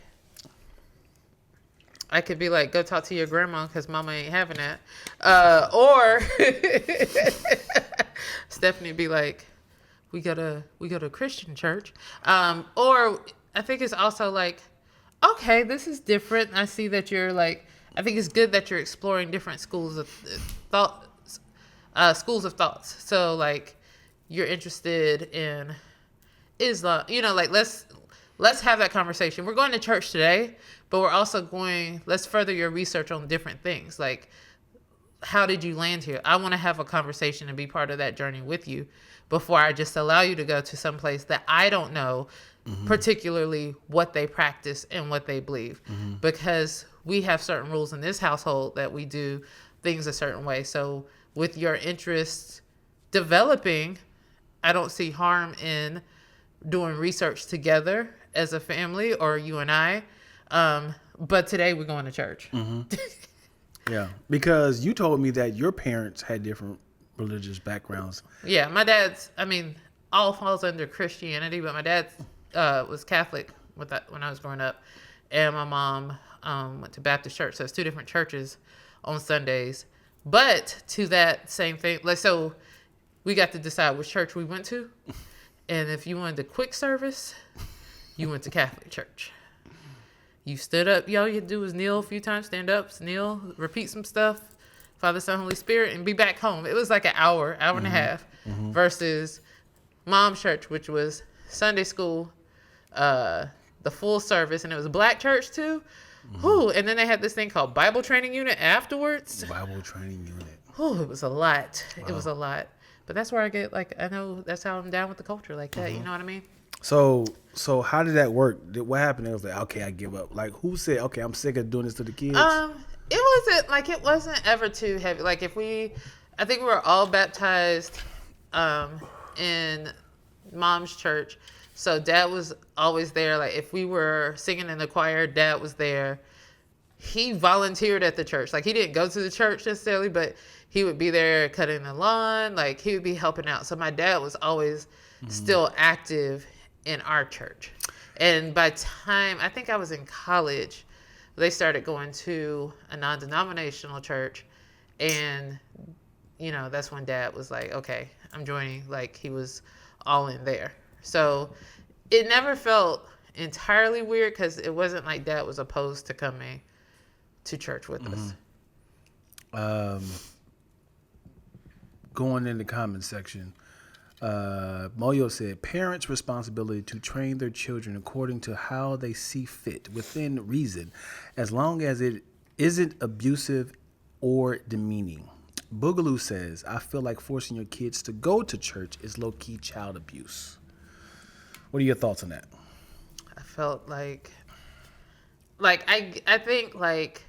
I could be like, go talk to your grandma because mama ain't having that. Or Stephanie would be like, we go to a Christian church. Or I think it's also like, okay, this is different. I see that you're like, I think it's good that you're exploring different schools of thoughts. So like, you're interested in Islam, like let's have that conversation. We're going to church today, but we're also let's further your research on different things. Like, how did you land here? I want to have a conversation and be part of that journey with you before I just allow you to go to some place that I don't know particularly what they practice and what they believe, because we have certain rules in this household that we do things a certain way. So with your interests developing, I don't see harm in doing research together as a family, or you and I. But today we're going to church. Yeah, because you told me that your parents had different religious backgrounds. Yeah, my dad's, all falls under Christianity, but my dad was Catholic when I was growing up. And my mom went to Baptist church. So it's two different churches on Sundays. But to that same thing, so we got to decide which church we went to. And if you wanted the quick service, you went to Catholic church. You stood up. All you had to do was kneel a few times, stand up, kneel, repeat some stuff, Father, Son, Holy Spirit, and be back home. It was like an hour and a half, versus mom's church, which was Sunday school, the full service, and it was a black church too. Ooh, and then they had this thing called Bible training unit afterwards. Bible training unit. Oh, it was a lot. Wow. It was a lot. But that's where I get, I know that's how I'm down with the culture like that. You know what I mean? So how did that work? What happened? It was like, okay, I give up. Like, who said, okay, I'm sick of doing this to the kids? It wasn't ever too heavy. Like, I think we were all baptized in mom's church. So dad was always there. Like if we were singing in the choir, dad was there. He volunteered at the church. Like he didn't go to the church necessarily, but he would be there cutting the lawn. Like he would be helping out. So my dad was always still active in our church. And by time, I think I was in college, they started going to a non-denominational church. And, you know, that's when dad was like, okay, I'm joining. Like he was all in there. So it never felt entirely weird because it wasn't like dad was opposed to coming to church with us. Going in the comment section, Moyo said, parents' responsibility to train their children according to how they see fit within reason, as long as it isn't abusive or demeaning. Boogaloo says, I feel like forcing your kids to go to church is low-key child abuse. What are your thoughts on that? I felt like I think like,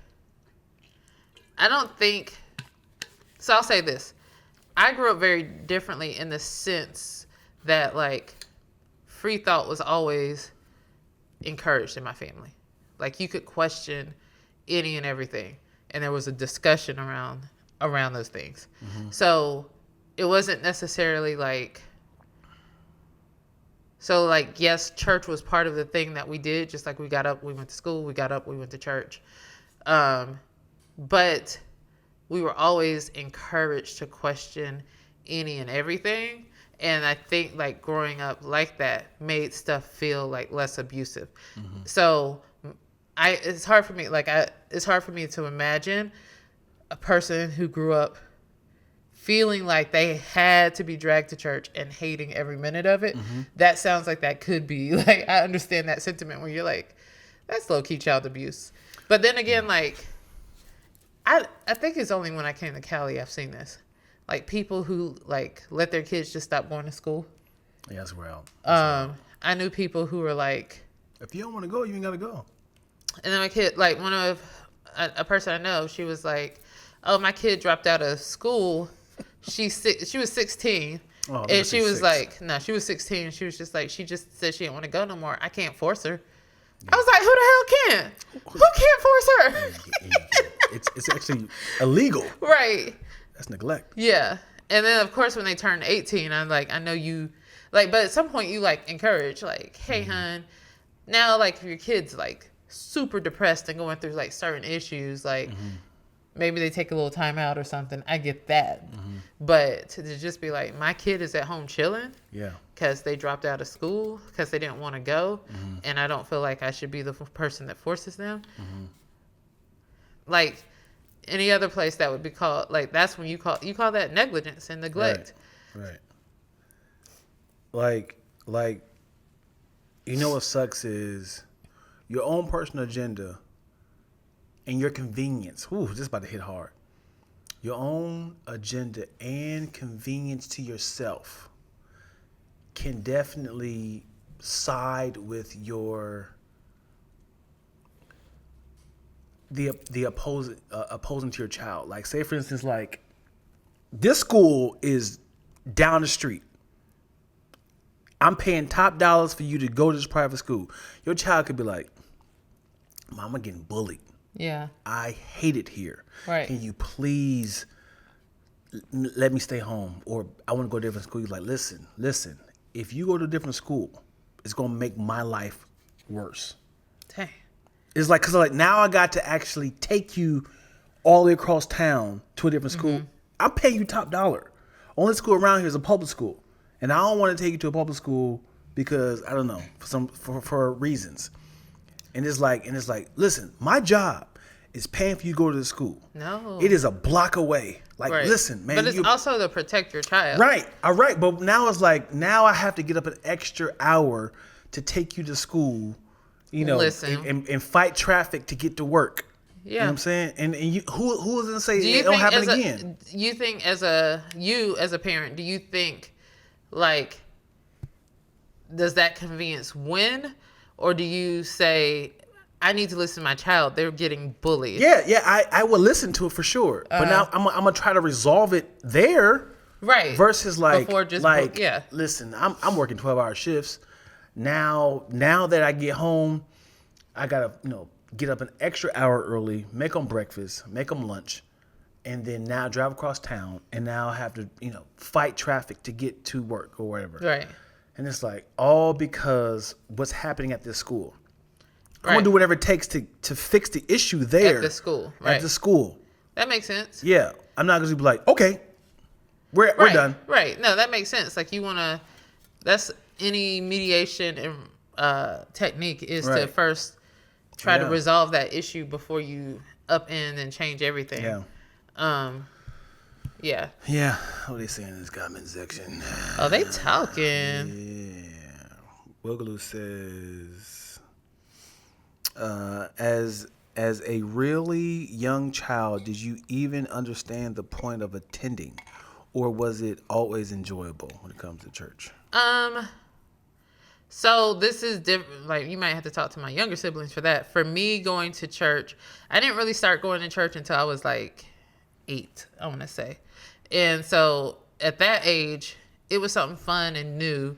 I don't think, so I'll say this. I grew up very differently in the sense that like free thought was always encouraged in my family. Like you could question any and everything, and there was a discussion around those things. So it wasn't necessarily like, so like, yes, church was part of the thing that we did, just like we got up, we went to school, we got up, we went to church. But we were always encouraged to question any and everything. And I think like growing up like that made stuff feel like less abusive. So it's hard for me to imagine a person who grew up feeling like they had to be dragged to church and hating every minute of it. That sounds like that could be like, I understand that sentiment where you're like, that's low-key child abuse. But then again, like, I think it's only when I came to Cali I've seen this. Like people who like let their kids just stop going to school. Yeah, that's wild. I knew people who were like, if you don't want to go, you ain't got to go. And then my kid, like a person I know, she was like, oh, my kid dropped out of school. She was 16. Oh, and she was 6. like, no, she was 16. She was just like, she just said she didn't want to go no more. I can't force her. Yeah. I was like, who the hell can? Who can't force her? It's actually illegal. Right. That's neglect. Yeah. And then, of course, when they turn 18, I'm like, I know you, like, but at some point you, like, encourage, like, hey, hon, now, like, if your kid's, like, super depressed and going through, like, certain issues, like, maybe they take a little time out or something. I get that. But to just be like, my kid is at home chilling. Yeah. Because they dropped out of school, because they didn't want to go, and I don't feel like I should be the person that forces them. Like, any other place that would be called, like, that's when you call that negligence and neglect. Right. Like, you know what sucks is your own personal agenda and your convenience. Ooh, this is about to hit hard. Your own agenda and convenience to yourself can definitely side with the opposing to your child. Like, say for instance, like, this school is down the street. I'm paying top dollars for you to go to this private school. Your child could be like, Mama getting bullied. Yeah. I hate it here. Right. Can you please let me stay home? Or I want to go to a different school. You're like, listen. If you go to a different school, it's going to make my life worse. Dang. It's like, because like now I got to actually take you all the way across town to a different school. I'm paying you top dollar. Only school around here is a public school. And I don't want to take you to a public school because, I don't know, for reasons. And it's like, listen, my job is paying for you to go to the school. No. It is a block away. Like, right. Listen, man. But it's also to protect your child. Right. All right. But now it's like, now I have to get up an extra hour to take you to school, you know, and fight traffic to get to work. Yeah. You know what I'm saying? And you, who is going to say it don't happen again? You think as a parent, do you think, like, does that convenience win? Or do you say, I need to listen to my child. They're getting bullied. Yeah. I will listen to it for sure. But now I'm going to try to resolve it there. Right. Versus like, Before just yeah. listen, I'm working 12-hour shifts. Now that I get home, I gotta, get up an extra hour early, make them breakfast, make them lunch, and then now drive across town, and now have to, fight traffic to get to work or whatever. Right. And it's like all because what's happening at this school. Right. I'm gonna do whatever it takes to fix the issue there At the school. Right. At the school. That makes sense. Yeah, I'm not gonna be like, okay, we're done. Right. No, that makes sense. Like you wanna. That's any mediation and technique is to first try to resolve that issue before you upend and change everything. Yeah. Yeah. Yeah. What they saying in this comment section? Oh, they talking. Yeah. Wigaloo says, as a really young child, did you even understand the point of attending, or was it always enjoyable when it comes to church? So this is different. Like you might have to talk to my younger siblings for that. For me, going to church, I didn't really start going to church until I was like 8, I want to say. And so at that age, it was something fun and new.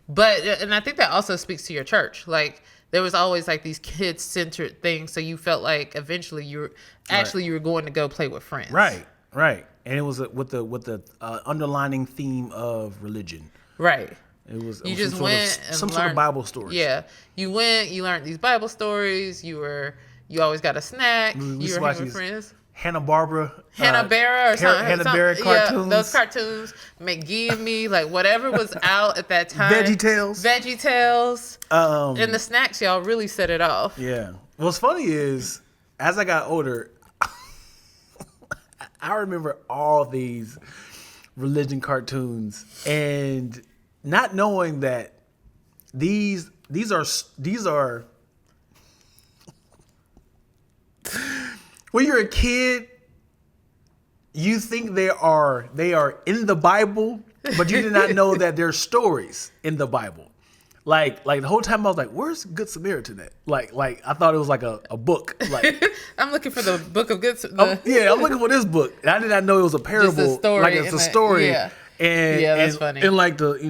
And I think that also speaks to your church. Like there was always like these kid-centered things. So you felt like eventually you were going to go play with friends. Right. And it was with the underlining theme of religion. Right. It was you just went and some learned, sort of Bible stories. Yeah, you went. You learned these Bible stories. You always got a snack. You were hanging with friends. Hanna-Barbera or something. Hanna-Barbera cartoons. Yeah, those cartoons. McGee and Me, like whatever was out at that time. VeggieTales. And the snacks, y'all really set it off. Yeah. What's funny is, as I got older, I remember all these religion cartoons and not knowing that these are when you're a kid, you think they are in the Bible, but you did not know that they're stories in the Bible. Like the whole time I was like, where's Good Samaritan at? Like I thought it was like a book. Like I'm looking for the book of Good Samaritan. I'm looking for this book. And I did not know it was a parable. Just a story. Like it's a story. Yeah. And that's funny. And like like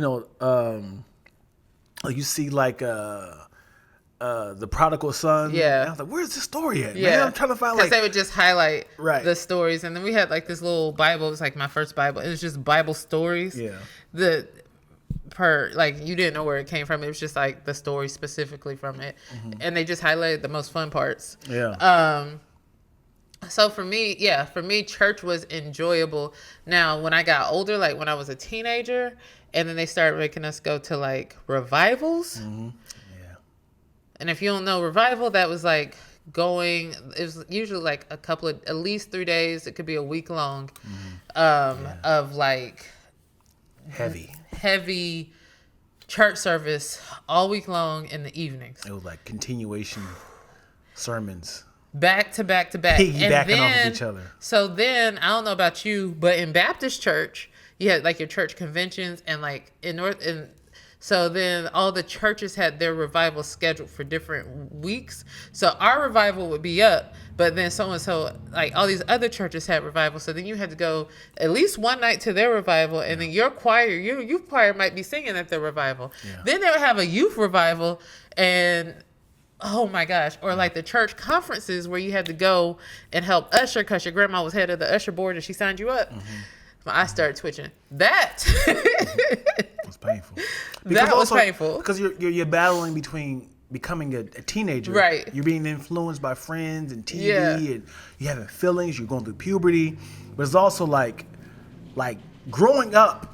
you see like the prodigal son. Yeah. And I was like, where's the story at? Yeah. Man, I'm trying to find because they would just highlight the stories, and then we had like this little Bible. It was like my first Bible. It was just Bible stories. Yeah. You didn't know where it came from. It was just like the story specifically from it, and they just highlighted the most fun parts. Yeah. So for me, church was enjoyable. Now, when I got older, like when I was a teenager, and then they started making us go to like revivals. Mm-hmm. Yeah. And if you don't know revival, that was like it was usually like at least 3 days. It could be a week long, of like heavy church service all week long in the evenings. It was like continuation sermons. Back to back to back. Piggybacking off of each other. So then, I don't know about you, but in Baptist church, you had like your church conventions and like so then all the churches had their revival scheduled for different weeks. So our revival would be up, but then so like all these other churches had revival. So then you had to go at least one night to their revival, and then your youth choir might be singing at their revival. Yeah. Then they would have a youth revival, and oh my gosh. Or like the church conferences where you had to go and help usher because your grandma was head of the usher board and she signed you up. I started twitching. That was painful. That was painful. Because you're battling between becoming a teenager. Right. You're being influenced by friends and TV and you're having feelings, you're going through puberty. But it's also like growing up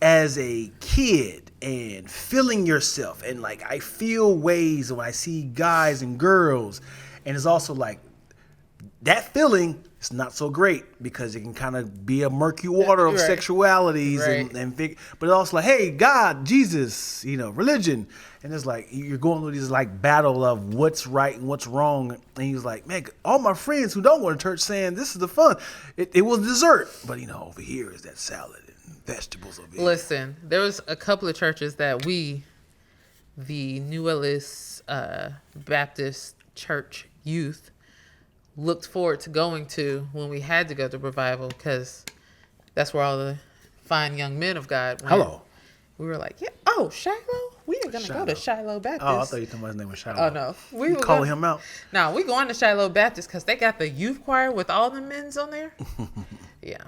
as a kid and feeling yourself, and like I feel ways when I see guys and girls, and it's also like that feeling is not so great because it can kind of be a murky water of sexualities and but it's also like, hey, God, Jesus, religion, and it's like you're going through this like battle of what's right and what's wrong, and he's like, man, all my friends who don't go to church saying this is the fun, it was dessert, but over here is that salad. Vegetables over here. Listen, there was a couple of churches that the New Ellis Baptist Church youth, looked forward to going to when we had to go to revival, because that's where all the fine young men of God. Hello. We were like, yeah. Oh, Shiloh. We are gonna go to Shiloh Baptist. Oh, I thought you told me his name was Shiloh. Oh no, we were calling him out. No, we going to Shiloh Baptist because they got the youth choir with all the men's on there. Yeah.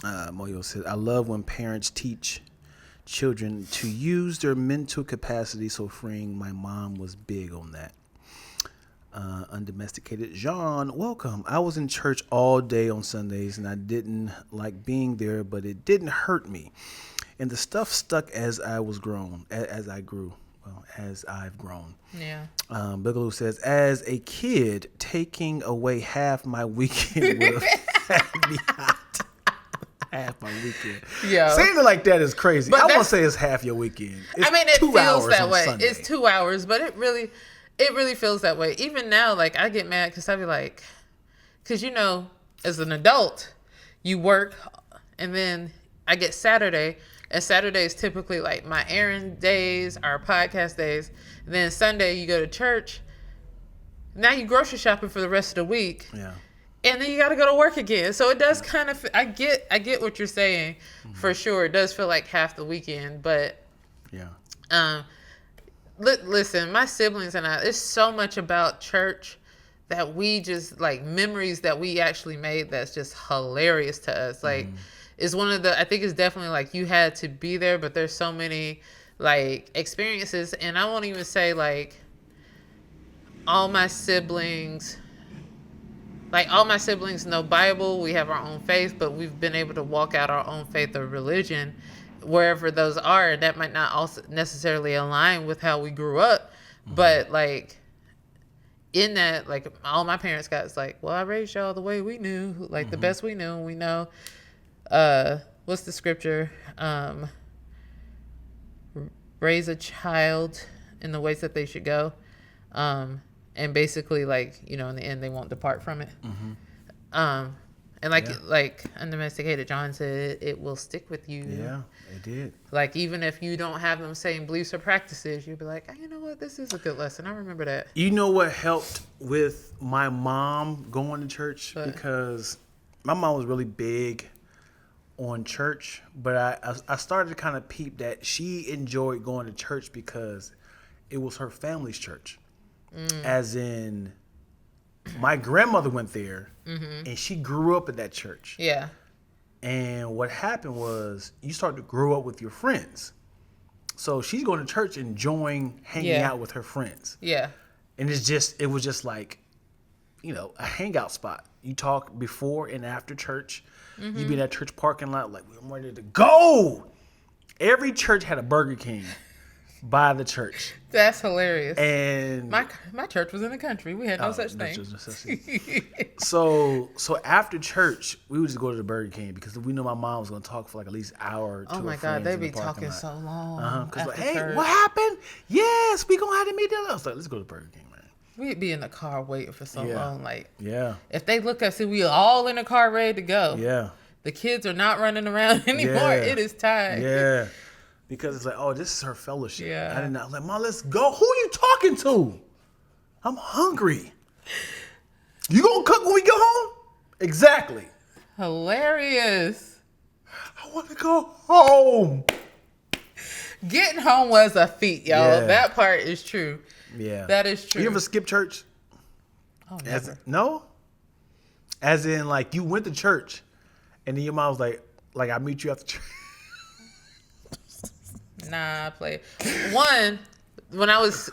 Moyo said, I love when parents teach children to use their mental capacity, so freeing. My mom was big on that. Undomesticated Jean, welcome. I was in church all day on Sundays and I didn't like being there, but it didn't hurt me. And the stuff stuck as I was grown, as I grew. Well, as I've grown. Yeah. Bigelow says, as a kid, taking away half my weekend would have had me hot. Half my weekend. Yeah. Saying it like that is crazy. But I won't say it's half your weekend. It's it 2 feels hours that on way. Sunday. It's 2 hours, but it really feels that way. Even now, like, I get mad because I be like, because, as an adult, you work, and then I get Saturday, and Saturday is typically like my errand days, our podcast days. And then Sunday, you go to church. Now you grocery shopping for the rest of the week. Yeah. And then you got to go to work again. So it does kind of, I get what you're saying, for sure. It does feel like half the weekend, but yeah. Listen, my siblings and I, there's so much about church that we just, like, memories that we actually made that's just hilarious to us. Like, it's one of the, I think it's definitely like you had to be there, but there's so many, like, experiences. And I won't even say, like, all my siblings know Bible. We have our own faith, but we've been able to walk out our own faith or religion wherever those are. And that might not also necessarily align with how we grew up. But, like, in that, like, all my parents got is like, well, I raised y'all the way we knew, like, the best we knew. And we know, what's the scripture? Raise a child in the ways that they should go. And basically, like, in the end, they won't depart from it. And like Undomesticated John said, it will stick with you. Yeah, it did. Like, even if you don't have them same beliefs or practices, you'll be like, oh, you know what? This is a good lesson. I remember that. You know what helped with my mom going to church? What? Because my mom was really big on church, but I started to kind of peep that she enjoyed going to church because it was her family's church. As in, my grandmother went there, and she grew up at that church. Yeah. And what happened was you start to grow up with your friends. So she's going to church, enjoying hanging out with her friends. Yeah. And it was just like, a hangout spot. You talk before and after church. You be in that church parking lot like, I'm ready to go. Every church had a Burger King by the church. That's hilarious. And my church was in the country. We had no such thing. So after church, we would just go to the Burger King because we knew my mom was going to talk for like at least an hour or two. Oh my God, they be talking lot. so long. Because like, hey, church. what happened? Yes, we going to have to meet them. I was like, let's go to Burger King, man. We'd be in the car waiting for so long. Like, if they look up, see, we all in the car ready to go. Yeah. The kids are not running around anymore. Yeah. It is time. Yeah. Because it's like, oh, this is her fellowship. Yeah. I did not like, Mom, let's go. Who are you talking to? I'm hungry. You gonna cook when we go home? Exactly. Hilarious. I want to go home. Getting home was a feat, y'all. Yeah. That part is true. Yeah. That is true. You ever skip church? Oh, never. No? As in, like, you went to church, and then your mom was like, I'll meet you after church. Nah, I played. One, when I was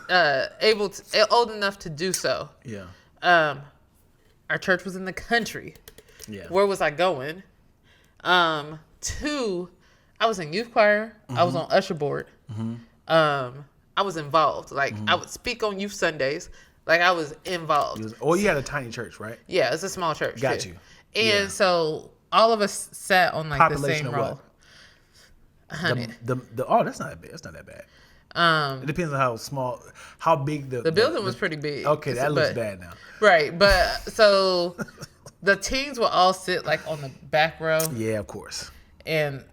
old enough to do so. Yeah. Our church was in the country. Yeah. Where was I going? Two, I was in youth choir. I was on usher board. I was involved. Like, I would speak on youth Sundays. Like, I was involved. You had a tiny church, right? Yeah, it's a small church. Got too. you. And so all of us sat on like Population the same of row. what? 100. That's not bad. That's not that bad. It depends on how big the building was pretty big. Okay, that looks bad now. Right, but so the teens will all sit like on the back row. Yeah, of course. And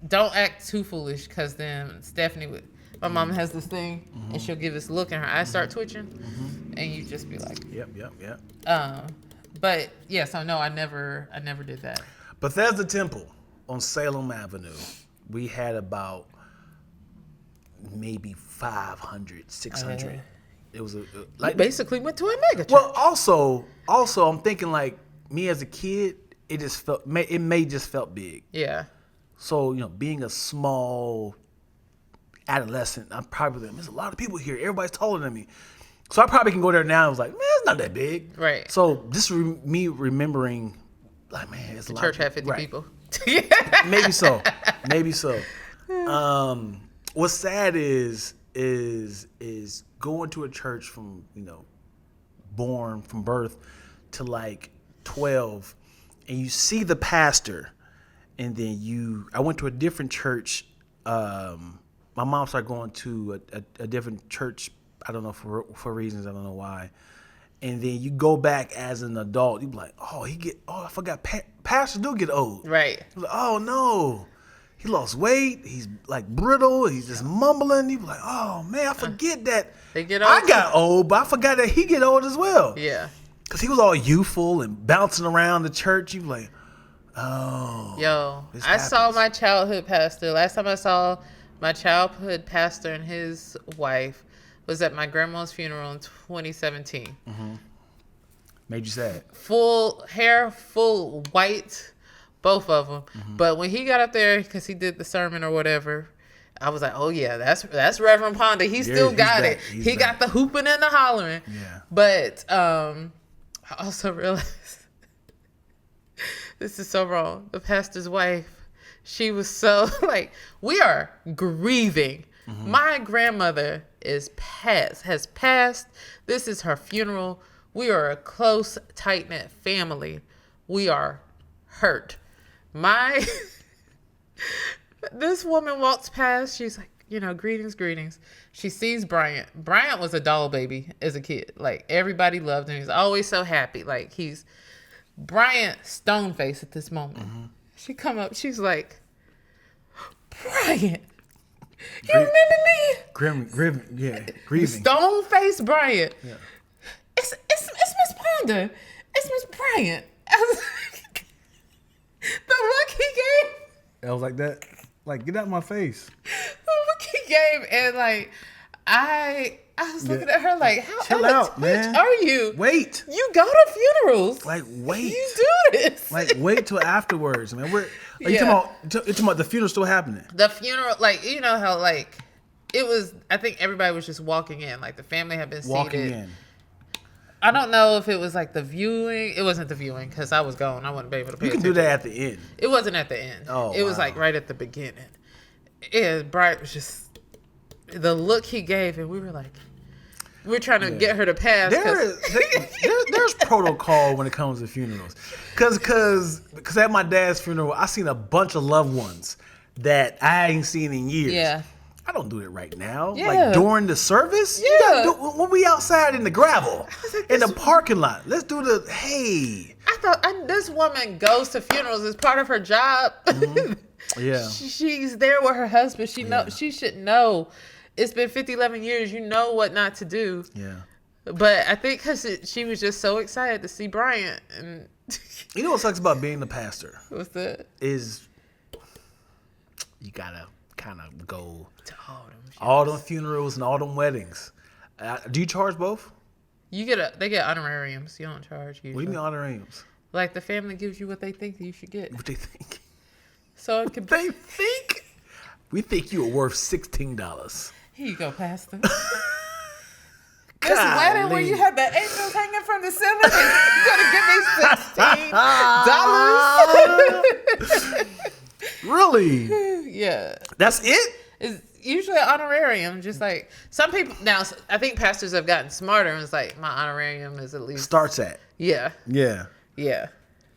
don't act too foolish, because then Stephanie would. My mom has this thing, and she'll give this look, and her eyes start twitching, and you just be like, Yep. But yeah, so no, I never did that. Bethesda Temple on Salem Avenue. We had about maybe 500, 600. It was Like basically went to a mega church. Well, also, I'm thinking like me as a kid, it may just felt big. Yeah. So being a small adolescent, I'm probably there's a lot of people here. Everybody's taller than me, so I probably can go there now. And was like, man, it's not that big. Right. So this me remembering, like, man, it's a lot. Church had 50 right. people. Maybe so. What's sad is going to a church from born from birth to like 12, and you see the pastor, and then I went to a different church. My mom started going to a different church. I don't know for reasons, I don't know why. And then you go back as an adult, you be like, I forgot pastors do get old. Right. Like, oh no, he lost weight. He's like brittle. He's just mumbling. You be like, oh man, I forget that. They get old. I got old, but I forgot that he get old as well. Yeah. Cause he was all youthful and bouncing around the church. You be like, oh. Yo, I saw my childhood pastor. Last time I saw my childhood pastor and his wife was at my grandma's funeral in 2017. Mm-hmm. Made you sad. Full hair, full white, both of them. Mm-hmm. But when he got up there, because he did the sermon or whatever, I was like, oh yeah, that's Reverend Ponda. He still got it. He got the hooping and the hollering. Yeah. But I also realized this is so wrong. The pastor's wife, she was so like, we are grieving. Mm-hmm. My grandmother has passed. This is her funeral. We are a close, tight-knit family. We are hurt. This woman walks past. She's like, greetings. She sees Bryant. Bryant was a doll baby as a kid. Like, everybody loved him. He's always so happy. Like, he's Bryant stone face at this moment. Mm-hmm. She come up. She's like, Bryant, you remember me? Grieving. Stone face Bryant. Yeah. It's Miss Ponda. It's Miss Bryant. I was like, the look he gave. I was like that. Like, get out of my face. The look he gave, and like, I was looking at her like, how chill out, man. Are you? Wait. You go to funerals. Like, wait. You do this. Like, wait till afterwards, man. You talking about the funeral still happening? The funeral, like, you know how like it was. I think everybody was just walking in. Like, the family had been walking seated. in. I don't know if it was like the viewing. It wasn't the viewing because I was gone. I wouldn't be able to pay You can attention. do that at the end. It wasn't at the end. Oh, it was like right at the beginning. And Bright was just the look he gave, and we were like, we're trying to get her to pass. There's protocol when it comes to funerals, because at my dad's funeral, I seen a bunch of loved ones that I ain't seen in years. Yeah. I don't do it right now. Yeah. Like during the service, Yeah. When we outside in the gravel, in the parking lot, let's do the hey. I thought this woman goes to funerals as part of her job. Mm-hmm. Yeah. She's there with her husband. She should know. It's been 11 years. You know what not to do. Yeah. But I think because she was just so excited to see Bryant. And you know what sucks about being the pastor? What's that? Is you gotta kind of go to all them funerals and all them weddings. Do you charge both? They get honorariums. You don't charge usually. What do you mean honorariums? Like the family gives you what they think you should get. What they think? So it could they think? We think you are worth $16. Here you go, Pastor. This wedding where you had the angels hanging from the ceiling, you're gonna give me $16. Really? Yeah. That's it? It's usually an honorarium. Just like some people now, I think pastors have gotten smarter, and it's like my honorarium is at least starts at. Yeah. Yeah. Yeah.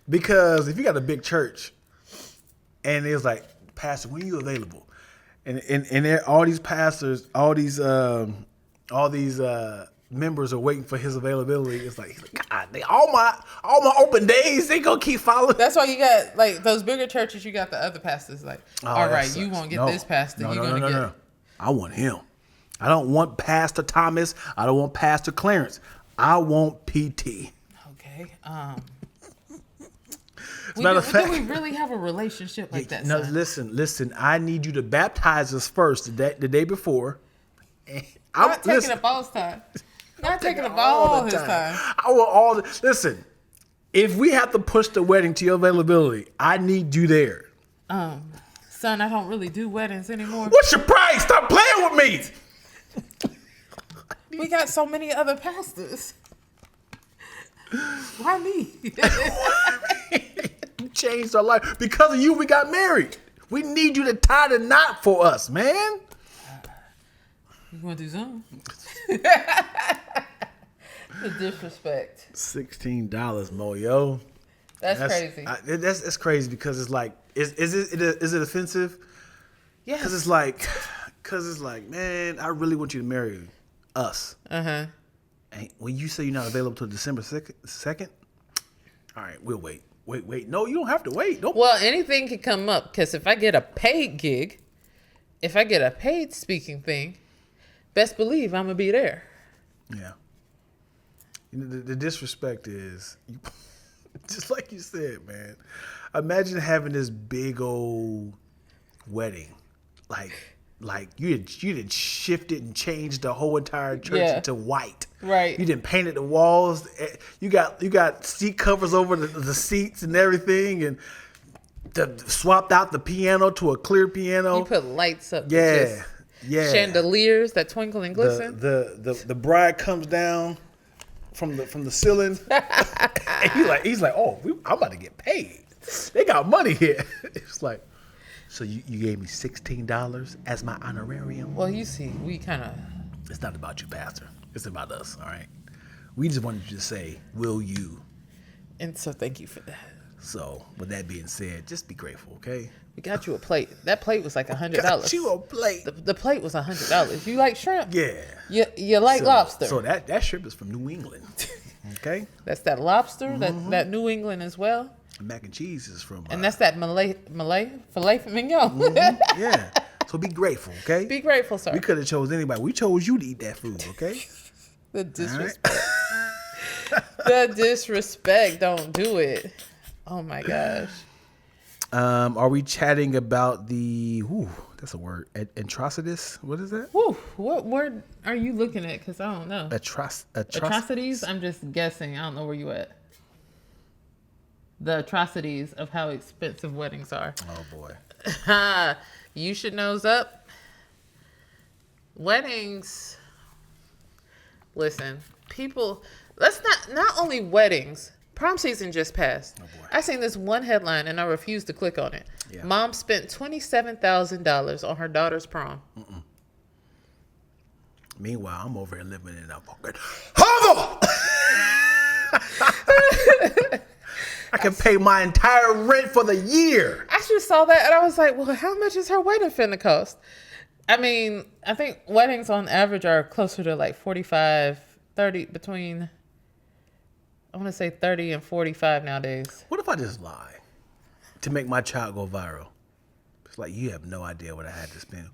Because if you got a big church, and it's like, Pastor, when are you available? And all these pastors, all these members are waiting for his availability. It's like, God, all my open days, they gonna keep following. That's why you got like those bigger churches. You got the other pastors. Like, all right, you won't get this pastor. You're gonna get. I want him. I don't want Pastor Thomas. I don't want Pastor Clarence. I want PT. Okay. Matter of fact, do we really have a relationship like that? No, son? listen. I need you to baptize us first the day before. Not taking up all his time. Not taking up all his time. I want listen. If we have to push the wedding to your availability, I need you there. Son, I don't really do weddings anymore. What's your price? Stop playing with me. We got so many other pastors. Why me? You changed our life. Because of you, we got married. We need you to tie the knot for us, man. You want to do Zoom? The disrespect. $16, Mo, yo. That's crazy. That's crazy because it's like, is it offensive? Yes. Because it's like, man, I really want you to marry us. Uh-huh. And when you say you're not available till December 2nd, all right, we'll wait. Wait. No, you don't have to wait. Don't. Well, anything can come up because if I get a paid gig, if I get a paid speaking thing, best believe I'm going to be there. Yeah. You know, the disrespect is, just like you said, man. Imagine having this big old wedding, like you did shifted and changed the whole entire church into white. Right. You didn't painted the walls. You got seat covers over the seats and everything, and swapped out the piano to a clear piano. You put lights up. Yeah. Chandeliers that twinkle and glisten. The bride comes down from the ceiling. And he's like, oh, I'm about to get paid. They got money here. It's like, so you gave me $16 as my honorarium? Well, you see, we kind of. It's not about you, Pastor. It's about us, all right? We just wanted you to say, will you? And so thank you for that. So, with that being said, just be grateful, okay? We got you a plate. That plate was like $100. Got you a plate. The plate was $100. You like shrimp? Yeah. You like lobster? So that shrimp is from New England, okay? That's that lobster, that New England as well. Mac and cheese is from... and that's that Malay filet mignon. Yeah. So be grateful, okay? Be grateful, sir. We could have chose anybody. We chose you to eat that food, okay? The disrespect. The disrespect. Don't do it. Oh, my gosh. Are we chatting about the... that's a word. Atrocities? What is that? Woo, what word are you looking at? Because I don't know. Atrocities? I'm just guessing. I don't know where you at. The atrocities of how expensive weddings are. Oh, boy. You should nose up. Weddings. Listen, people, let's not only weddings, prom season just passed. Oh, boy. I seen this one headline and I refused to click on it. Yeah. Mom spent $27,000 on her daughter's prom. Meanwhile, I'm over here living in a fucking hovel. I can pay my entire rent for the year. I just saw that and I was like, well, how much is her wedding finna cost? I mean, I think weddings on average are closer to like 45, 30, between, I want to say 30 and 45 nowadays. What if I just lie to make my child go viral? It's like, you have no idea what I had to spend.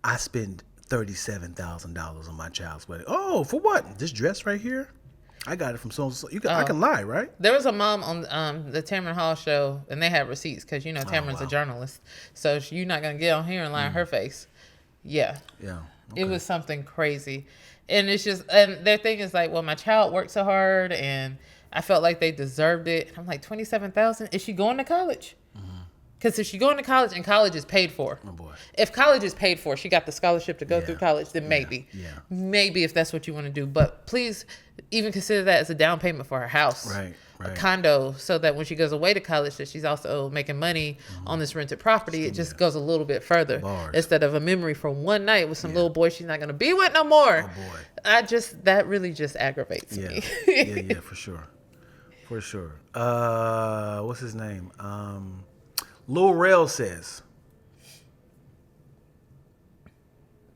I spent $37,000 on my child's wedding. Oh, for what? This dress right here? I got it from so-and-so. I can lie, right? There was a mom on the Tamron Hall show, and they had receipts because, you know, Tamron's a journalist. So you're not going to get on here and lie in her face. Yeah. Yeah. Okay. It was something crazy. And it's just, and their thing is like, well, my child worked so hard, and I felt like they deserved it. And I'm like, $27,000? Is she going to college? Because if she's going to college and college is paid for. Oh, boy. If college is paid for, she got the scholarship to go through college, then maybe. Yeah. Maybe if that's what you want to do. But please even consider that as a down payment for her house. Right. A condo, so that when she goes away to college, that she's also making money on this rented property. It just goes a little bit further. Bars. Instead of a memory from one night with some little boy she's not going to be with no more. Oh, boy. That really just aggravates me. Yeah, for sure. For sure. What's his name? Lil Rel says,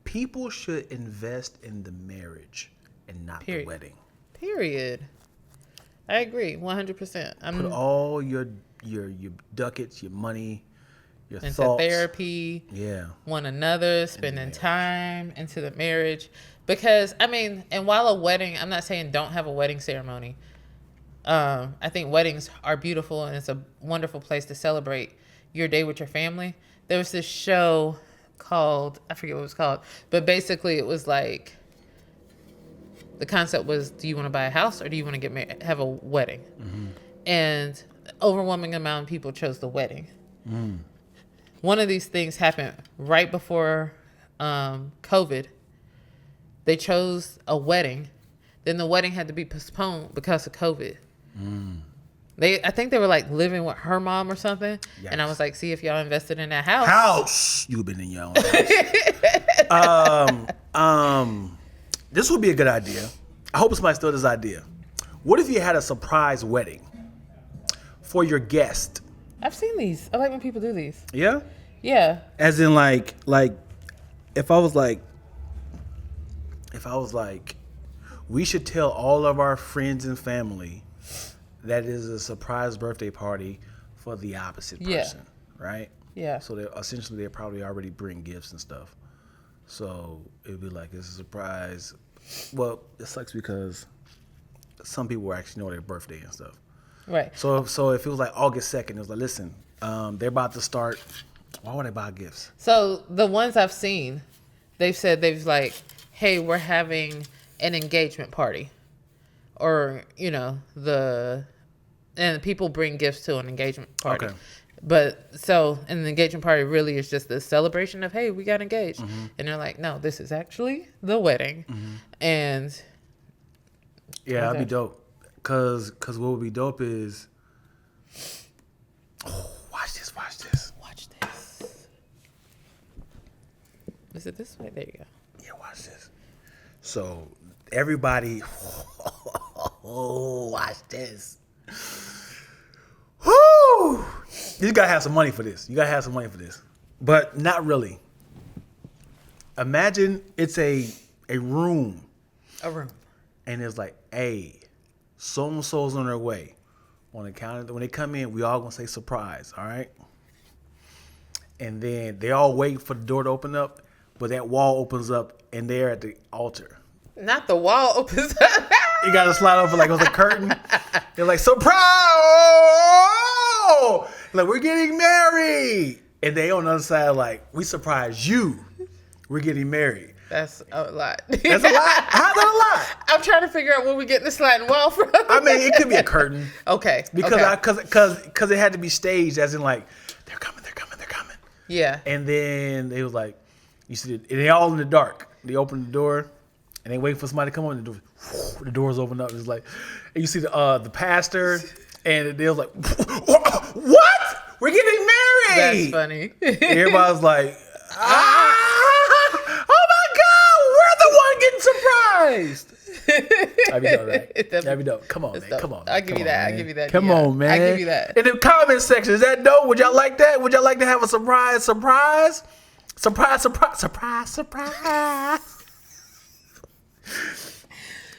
people should invest in the marriage and not the wedding. Period. I agree, 100%. Put all your ducats, your money, your into thoughts. therapy. Yeah. One another, spending time into the marriage. Because, I mean, and while a wedding, I'm not saying don't have a wedding ceremony. I think weddings are beautiful and it's a wonderful place to celebrate your day with your family. There was this show called, I forget what it was called, but basically it was like, the concept was, do you want to buy a house or do you want to get married, have a wedding? Mm-hmm. And the overwhelming amount of people chose the wedding. Mm. One of these things happened right before COVID. They chose a wedding. Then the wedding had to be postponed because of COVID. Mm. I think they were like living with her mom or something. Yes. And I was like, see if y'all invested in that house. You've been in your own house. This would be a good idea. I hope somebody stole this idea. What if you had a surprise wedding for your guest? I've seen these. I like when people do these. Yeah? Yeah. As in like if I was like, we should tell all of our friends and family that is a surprise birthday party for the opposite person, right? Yeah. So they'll probably already bring gifts and stuff. So it'd be like, it's a surprise. Well, it sucks because some people actually know their birthday and stuff. Right. So if it was like August 2nd, it was like, listen, they're about to start. Why would they buy gifts? So the ones I've seen, they've said, they've like, hey, we're having an engagement party. Or, and people bring gifts to an engagement party. Okay. But and the engagement party really is just the celebration of, hey, we got engaged. Mm-hmm. And they're like, no, this is actually the wedding. Mm-hmm. And yeah, that'd be dope. Cause what would be dope is, watch this. Is it this way? There you go. Yeah, watch this. So everybody, watch this. Whoo! You gotta have some money for this. But not really. Imagine it's a room. A room. And it's like, hey, so-and-so's on their way. On the counter, when they come in, we all gonna say surprise, all right? And then they all wait for the door to open up, but that wall opens up and they're at the altar. Not the wall opens up. You gotta slide over like it was a curtain. They're like, surprise! Like, we're getting married. And they on the other side like, we surprise you. We're getting married. That's a lot. That's a lot? How's that a lot? I'm trying to figure out where we get the sliding wall from. I mean, it could be a curtain. Okay. Because it had to be staged as in like, they're coming. Yeah. And then they was like, you see, they all in the dark. They open the door and they wait for somebody to come on. The doors open up. It's like, and you see the pastor and they was like, what? We're getting married. That's funny. Everybody's like, oh my God, we're the one getting surprised. That'd be dope, right? That'd be dope. Come on, man. Come on. I'll give you that. Come on, man. I'll give you that. In the comment section, is that dope? Would y'all like that? Would y'all like to have a surprise? Surprise.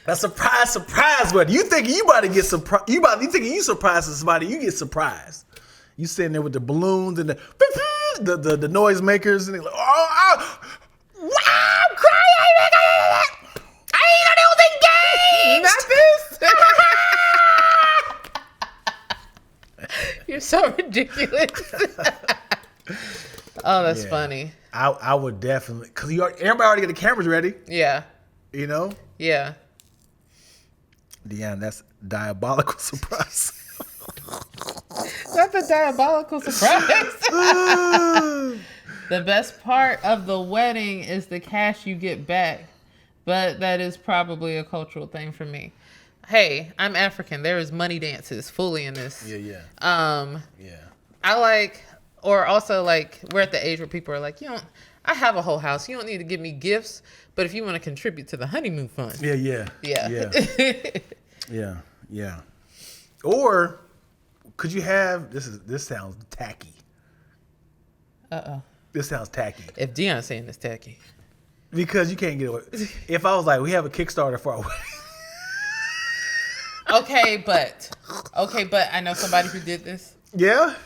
A surprise wedding. You think you about to get surprised? You thinking you surprising somebody? You get surprised. You sitting there with the balloons and the noise makers, and they're like, wow, I'm crying. I didn't know they was engaged. Not this. You're so ridiculous. Oh, that's funny. I would definitely, because everybody already got the cameras ready. Yeah. You know? Yeah. Deanna, that's diabolical surprise. That's a diabolical surprise. The best part of the wedding is the cash you get back, but that is probably a cultural thing for me. Hey, I'm African. There is money dances fully in this. Yeah. I like, or also like, we're at the age where people are like, I have a whole house. You don't need to give me gifts, but if you want to contribute to the honeymoon fund. Yeah. Yeah. Yeah. Or could you have, this sounds tacky. This sounds tacky. If Dion's saying it's tacky. Because you can't get away. If I was like, we have a Kickstarter for our wedding. Okay, but I know somebody who did this. Yeah?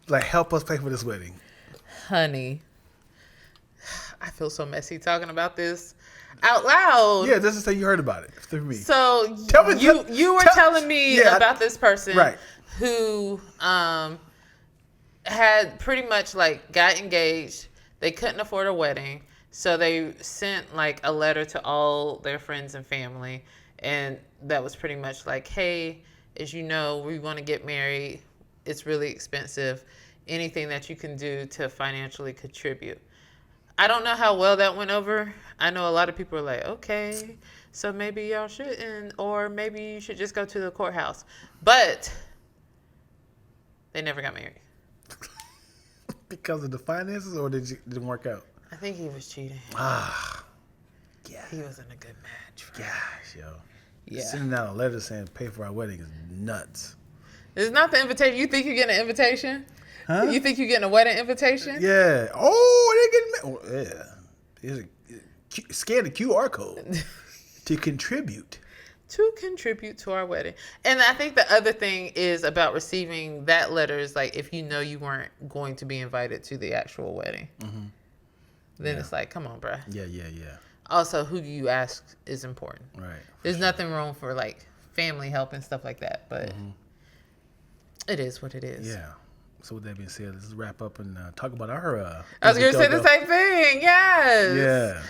Like, help us pay for this wedding. Honey, I feel so messy talking about this. out loud. Yeah, just to say you heard about it through me. So you were telling me about this person who had pretty much like got engaged. They couldn't afford a wedding, so they sent like a letter to all their friends and family, and that was pretty much like, hey, as you know, we want to get married. It's really expensive. Anything that you can do to financially contribute. I don't know how well that went over. I know a lot of people are like, okay, so maybe y'all shouldn't, or maybe you should just go to the courthouse. But they never got married. Because of the finances, or didn't work out? I think he was cheating. Ah, yeah. He wasn't a good match. Gosh, yo. Yeah. Sending out a letter saying pay for our wedding is nuts. It's not the invitation. You think you're getting an invitation? Huh? You think you're getting a wedding invitation? Yeah. Oh, they're getting yeah. Scan the QR code to contribute. To contribute to our wedding. And I think the other thing is about receiving that letter is like, if you know you weren't going to be invited to the actual wedding, then it's like, come on, bruh. Yeah. Also, who you ask is important. Right. There's nothing wrong for like family help and stuff like that, but it is what it is. Yeah. So with that being said, let's wrap up and talk about our. I was going to say the same thing. Yes. Yeah.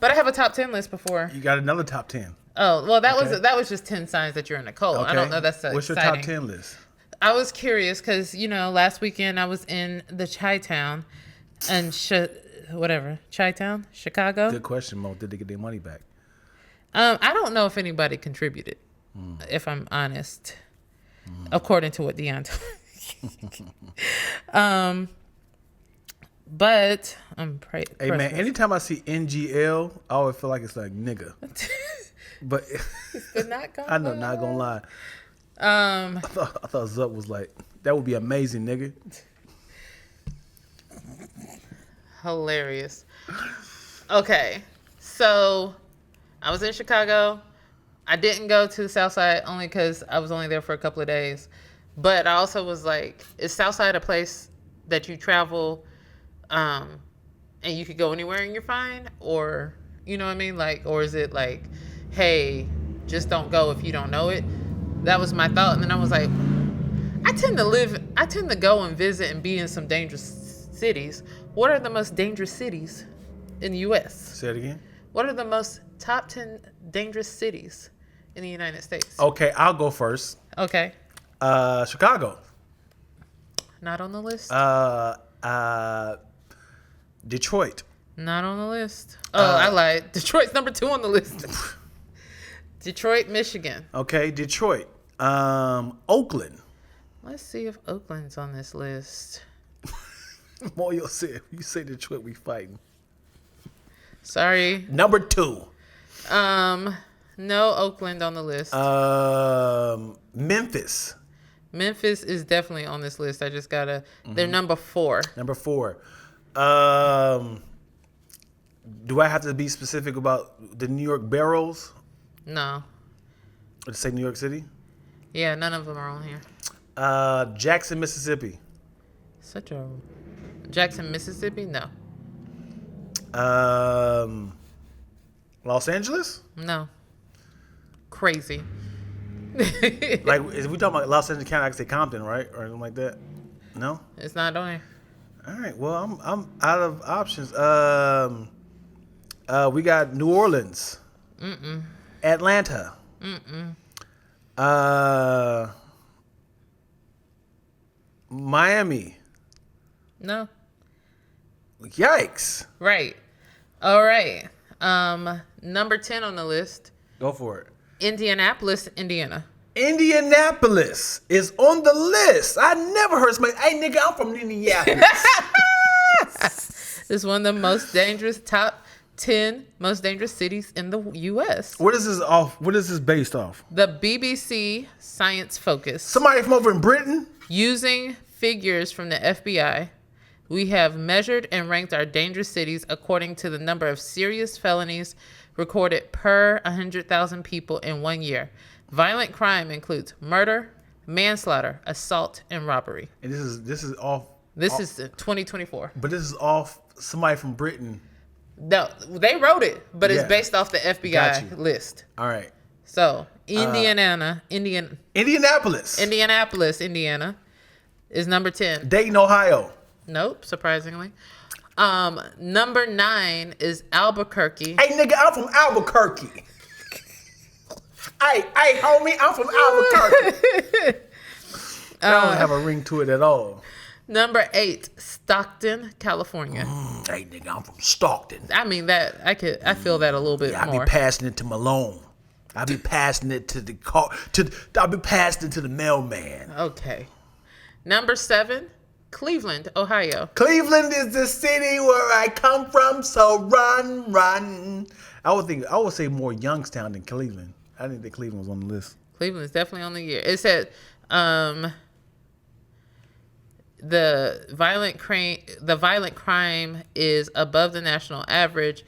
But I have a top 10 list before. You got another top 10. Oh, well, that was just 10 signs that you're in a cult. Okay. I don't know. That's What's exciting. your top 10 list? I was curious because, last weekend I was in the Chi-Town and Chi-Town, Chicago. Good question, Mo. Did they get their money back? I don't know if anybody contributed, if I'm honest, according to what Dion told me. But I'm praying. Hey, man, anytime I see NGL, I always feel like it's like nigga. But not gonna I know, not gonna lie. I thought Zup was like, that would be amazing, nigga. Hilarious. Okay, so I was in Chicago. I didn't go to the South Side only because I was only there for a couple of days. But I also was like, is South Side a place that you travel and you could go anywhere and you're fine? Or, you know what I mean? Like, or is it like, hey, just don't go if you don't know it? That was my thought. And then I was like, I tend to go and visit and be in some dangerous cities. What are the most dangerous cities in the U.S.? Say it again. What are the most top 10 dangerous cities in the United States? Okay, I'll go first. Okay. Chicago. Not on the list. Detroit. Not on the list. Oh, I lied. Detroit's number 2 on the list. Detroit, Michigan. Okay, Detroit. Oakland. Let's see if Oakland's on this list. Boy, you say Detroit, we fighting. Sorry. Number 2. No Oakland on the list. Memphis. Memphis is definitely on this list. I just gotta. They're number 4. Number 4. Do I have to be specific about the New York Barrels? No. Or to say New York City? Yeah, none of them are on here. Jackson, Mississippi. Jackson, Mississippi? No. Los Angeles? No. Crazy. Like, if we talking about Los Angeles County, I could say Compton, right? Or something like that. No? It's not on here. All right. Well, I'm out of options. We got New Orleans. Atlanta. Miami. No. Yikes. Right. All right. Number 10 on the list. Go for it. Indianapolis, Indiana. Indianapolis is on the list. I never heard somebody, hey, nigga, I'm from Indianapolis. It's one of the top 10 most dangerous cities in the U.S. What is this off? What is this based off? The BBC Science Focus. Somebody from over in Britain? Using figures from the FBI, we have measured and ranked our dangerous cities according to the number of serious felonies recorded per 100,000 people in 1 year. Violent crime includes murder, manslaughter, assault, and robbery. And this is off. This is 2024. But this is off somebody from Britain. No, they wrote it, but it's Yeah. based off the Got FBI you. list. All right. So Indianapolis. Indianapolis, Indiana, is number 10. Dayton, Ohio. Nope, surprisingly. Number 9 is Albuquerque. Hey, nigga, I'm from Albuquerque. Hey, homie, I'm from Albuquerque. That don't have a ring to it at all. Number 8, Stockton, California. Hey, nigga, I'm from Stockton. I mean that I feel that a little bit Yeah, I more. be passing it to Malone. I be passing it to the car. I be passing it to the mailman. Okay. Number 7, Cleveland, Ohio. Cleveland is the city where I come from, so run. I would say more Youngstown than Cleveland. I didn't think Cleveland was on the list. Cleveland is definitely on the year. It said the violent crime is above the national average.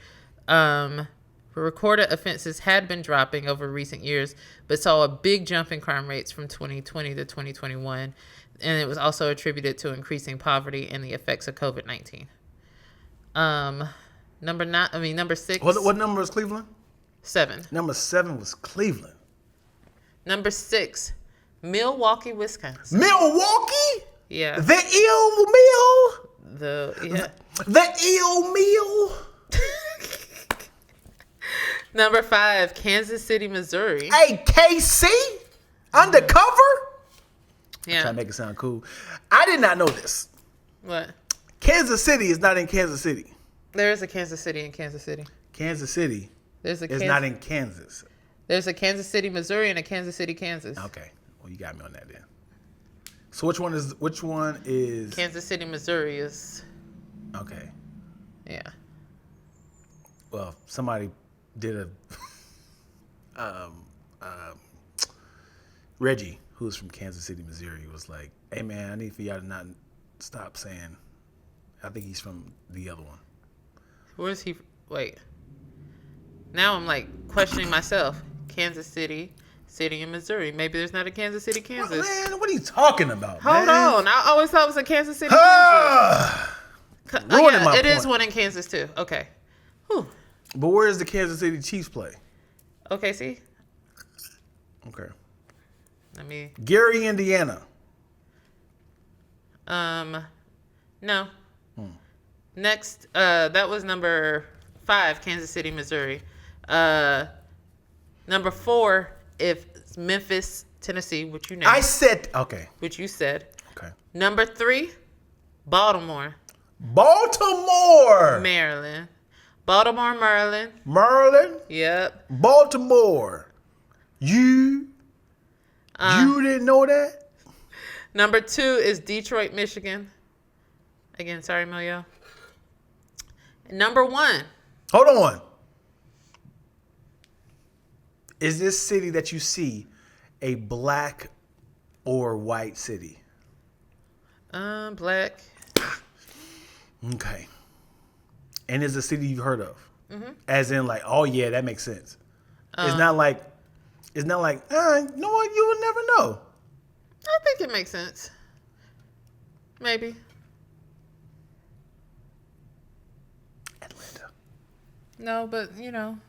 Recorded offenses had been dropping over recent years, but saw a big jump in crime rates from 2020 to 2021, and it was also attributed to increasing poverty and the effects of COVID-19. Number 6. What number is Cleveland? 7. Number 7 was Cleveland. Number 6, Milwaukee, Wisconsin. Milwaukee? Yeah. The ill meal? The ill meal? Number 5, Kansas City, Missouri. Hey, KC? Undercover? Yeah. Trying to make it sound cool. I did not know this. What? Kansas City is not in Kansas City. There is a Kansas City in Kansas City. Kansas City is not in Kansas. There's a Kansas City, Missouri, and a Kansas City, Kansas. Okay. Well, you got me on that then. So which one is Kansas City, Missouri is. Okay. Yeah. Well, somebody did Reggie, who's from Kansas City, Missouri, was like, "Hey man, I need for y'all to not stop saying." I think he's from the other one. Where's he? Wait. Now I'm like questioning myself. Kansas City in Missouri. Maybe there's not a Kansas City, Kansas. Man, what are you talking about? Hold man? on. I always thought it was a Kansas City, Kansas. Ruining my it is point. one in Kansas too. Okay. Whew. But where does the Kansas City Chiefs play? Okay, see? Okay. Let me. Gary, Indiana. No. Next, that was number 5, Kansas City, Missouri. Number 4, if Memphis, Tennessee, which you know. I said okay. Which you said. Okay. Number 3, Baltimore. Baltimore. Maryland. Baltimore, Maryland. Maryland. Yep. Baltimore. You didn't know that? Number 2 is Detroit, Michigan. Again, sorry, Moyo. Number 1. Hold on. Is this city that you see a black or white city? Black. Okay. And is a city you've heard of? Mm-hmm. As in like, oh yeah, that makes sense. It's not like, you know what, you would never know. I think it makes sense. Maybe. Atlanta. No, but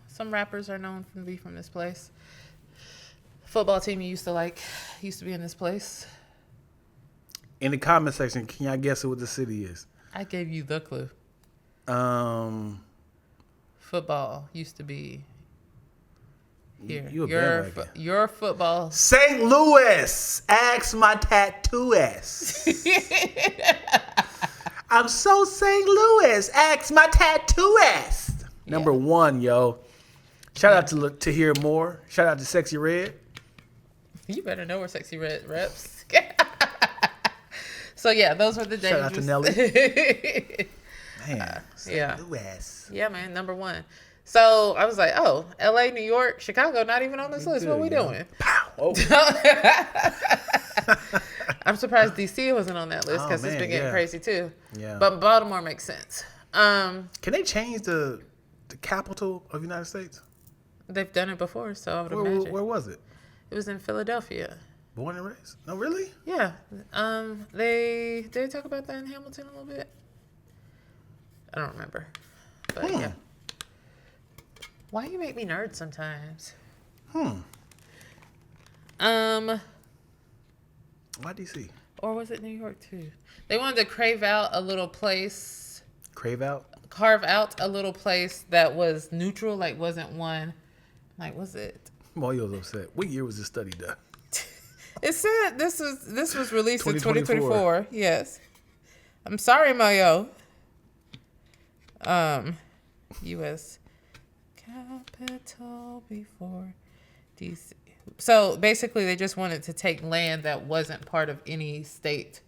some rappers are known to be from this place. Football team you used to be in this place. In the comment section, can y'all guess what the city is? I gave you the clue. Football used to be here. You a bandwagon. Your football. St. Louis. Ask my tattoo ass. I'm so St. Louis. Ask my tattoo ass. Number 1, yo. Shout out to Hear More. Shout out to Sexy Red. You better know where Sexy Red reps. So yeah, those were the dangerous. Shout out to Nelly. Man, St. Louis. Yeah, man, number 1. So I was like, oh, LA, New York, Chicago, not even on this list. What are we doing? Pow. Oh. I'm surprised DC wasn't on that list because it's been getting crazy too. Yeah. But Baltimore makes sense. Can they change the capital of the United States? They've done it before, so I would imagine. Where was it? It was in Philadelphia. Born and raised? No, really? Yeah. They talk about that in Hamilton a little bit. I don't remember. But yeah. Why you make me nerd sometimes? Why DC? Or was it New York too? They wanted to carve out a little place that was neutral, like wasn't one. Like, was it? Mario's upset. What year was this study done? It said this was released in 2024. 2024. Yes. I'm sorry, Mario. U.S. Capital before DC. So basically, they just wanted to take land that wasn't part of any state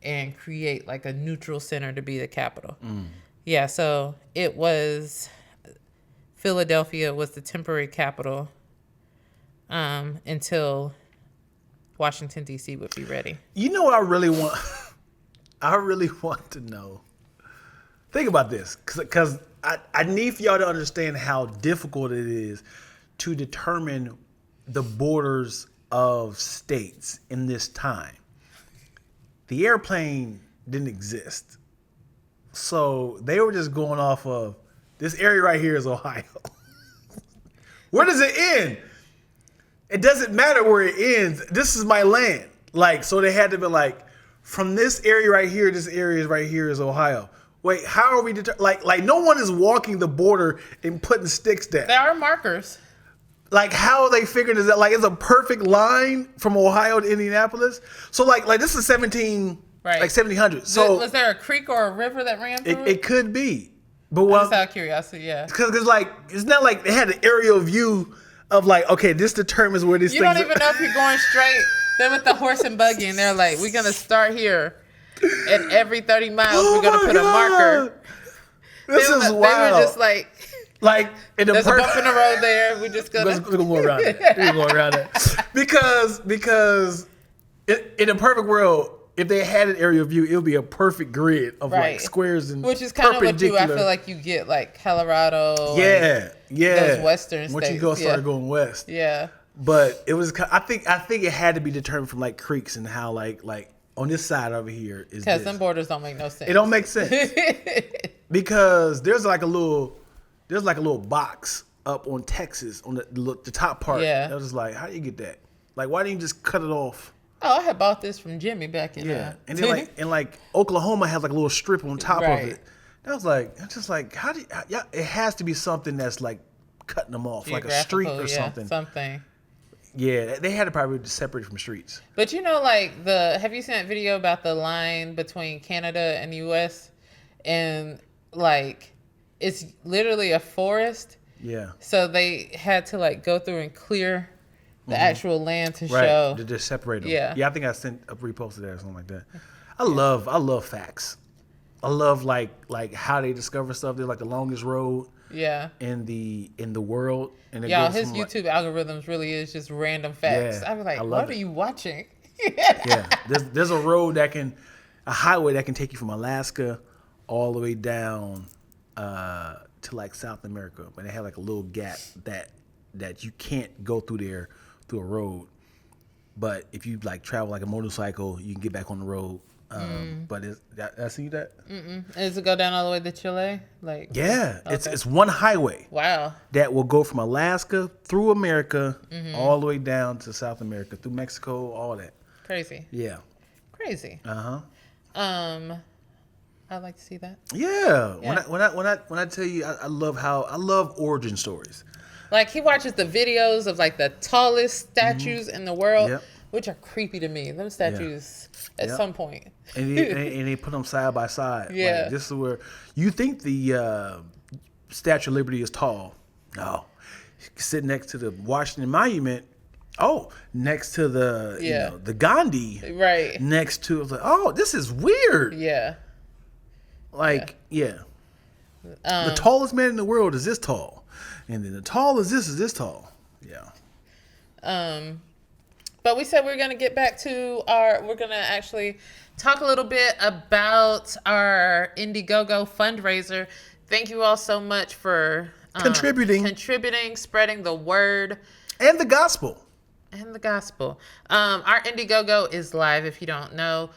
and create like a neutral center to be the capital. Yeah, so it was Philadelphia was the temporary capital until Washington, D.C. would be ready. You know what I really want? I really want to know. Think about this, because I need for y'all to understand how difficult it is to determine the borders of states in this time. The airplane didn't exist. So they were just going off of, this area right here is Ohio. Where does it end? It doesn't matter where it ends. This is my land. Like, so they had to be like, from this area right here, this area right here is Ohio. Wait, how are we like no one is walking the border and putting sticks down. There are markers. Like, how are they figuring this out? Like, it's a perfect line from Ohio to Indianapolis. So like this is 1700. So was there a creek or a river that ran through it? It could be. But just out of curiosity, yeah. Because like, it's not like they had an aerial view of like, okay, this determines where these things. You don't even know if you're going straight. They're with the horse and buggy, and they're like, we're going to start here. And every 30 miles, we're going to put a marker. This is wild. They were just like in the there's a bump in the road there. We're just going to go around it. We're going around it. Because in a perfect world, if they had an aerial view, it would be a perfect grid of like squares and which is kind of what I feel like you get like Colorado. Yeah. Those western Once states. you start going west. Yeah. But it was, I think it had to be determined from like creeks and how like on this side over here is because them borders don't make no sense. It don't make sense. Because there's like a little box up on Texas on the top part. Yeah. I was just like, how do you get that? Like, why didn't you just cut it off? Oh, I had bought this from Jimmy back in. And then like Oklahoma has like a little strip on top of it. And I was like, how do you, it has to be something that's like cutting them off, like a street or something. Something. Yeah, they had to probably separate from streets. But you know, like have you seen that video about the line between Canada and the U.S. and like it's literally a forest. Yeah. So they had to like go through and clear the actual land to show. To just separate them. Yeah. Yeah, I think I reposted that or something like that. I love facts. I love like how they discover stuff. They're like the longest road. Yeah. In the world. And his YouTube algorithms really is just random facts. Yeah, I was like, what are you watching? Yeah. There's a road a highway that can take you from Alaska all the way down to like South America. But they have like a little gap that you can't go through there through a road. But if you like travel like a motorcycle, you can get back on the road. But I see that. Does it go down all the way to Chile? Like yeah, okay. It's one highway. Wow. That will go from Alaska through America all the way down to South America through Mexico, all that. Crazy. Yeah. Crazy. I'd like to see that. Yeah. When I tell you, I love origin stories. Like he watches the videos of like the tallest statues in the world, which are creepy to me. Them statues at some point. And they put them side by side. Yeah. Like, this is where you think the Statue of Liberty is tall. No. Sit next to the Washington Monument. Oh, next to the the Gandhi. Right. Next to it's like, oh, this is weird. Yeah. Like, the tallest man in the world is this tall. And then the tallest is this tall. Yeah. But we said we're going to get back to we're going to actually talk a little bit about our Indiegogo fundraiser. Thank you all so much for contributing, spreading the word. And the gospel. Our Indiegogo is live if you don't know.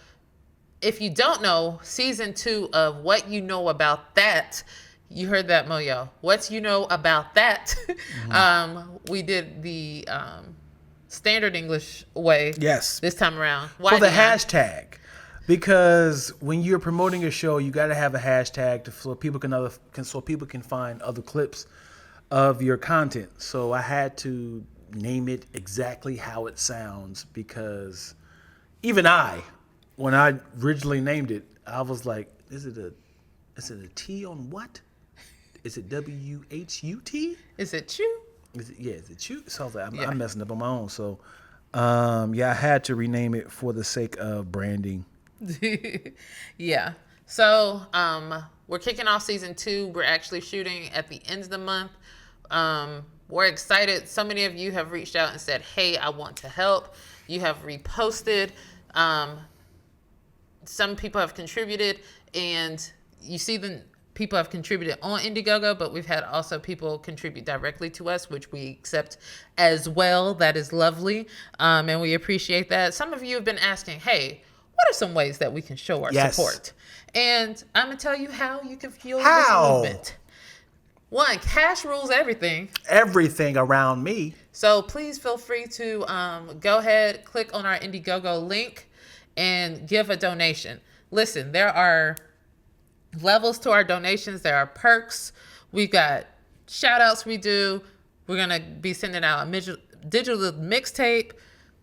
If you don't know, season 2 of What You Know About That, You heard that, Moyo. What's about that? We did the standard English way. Yes. This time around. Why For the Dion? hashtag. Because when you're promoting a show, you got to have a hashtag so people can find other clips of your content. So I had to name it exactly how it sounds, because even when I originally named it, I was like, is it a T on what? Is it WHUT? Is it chew? Is it chew? So I was like, Yeah. I'm messing up on my own. So I had to rename it for the sake of branding. Yeah. So we're kicking off season 2. We're actually shooting at the end of the month. We're excited. So many of you have reached out and said, hey, I want to help. You have reposted. Some people have contributed, and you see the people have contributed on Indiegogo, but we've had also people contribute directly to us, which we accept as well. That is lovely. And we appreciate that. Some of you have been asking, hey, what are some ways that we can show our support? And I'm going to tell you how you can fuel this movement. 1, cash rules everything. Everything around me. So please feel free to go ahead, click on our Indiegogo link, and give a donation. Listen, there are levels to our donations. There are perks. We've got shout outs we do. We're going to be sending out a digital mixtape.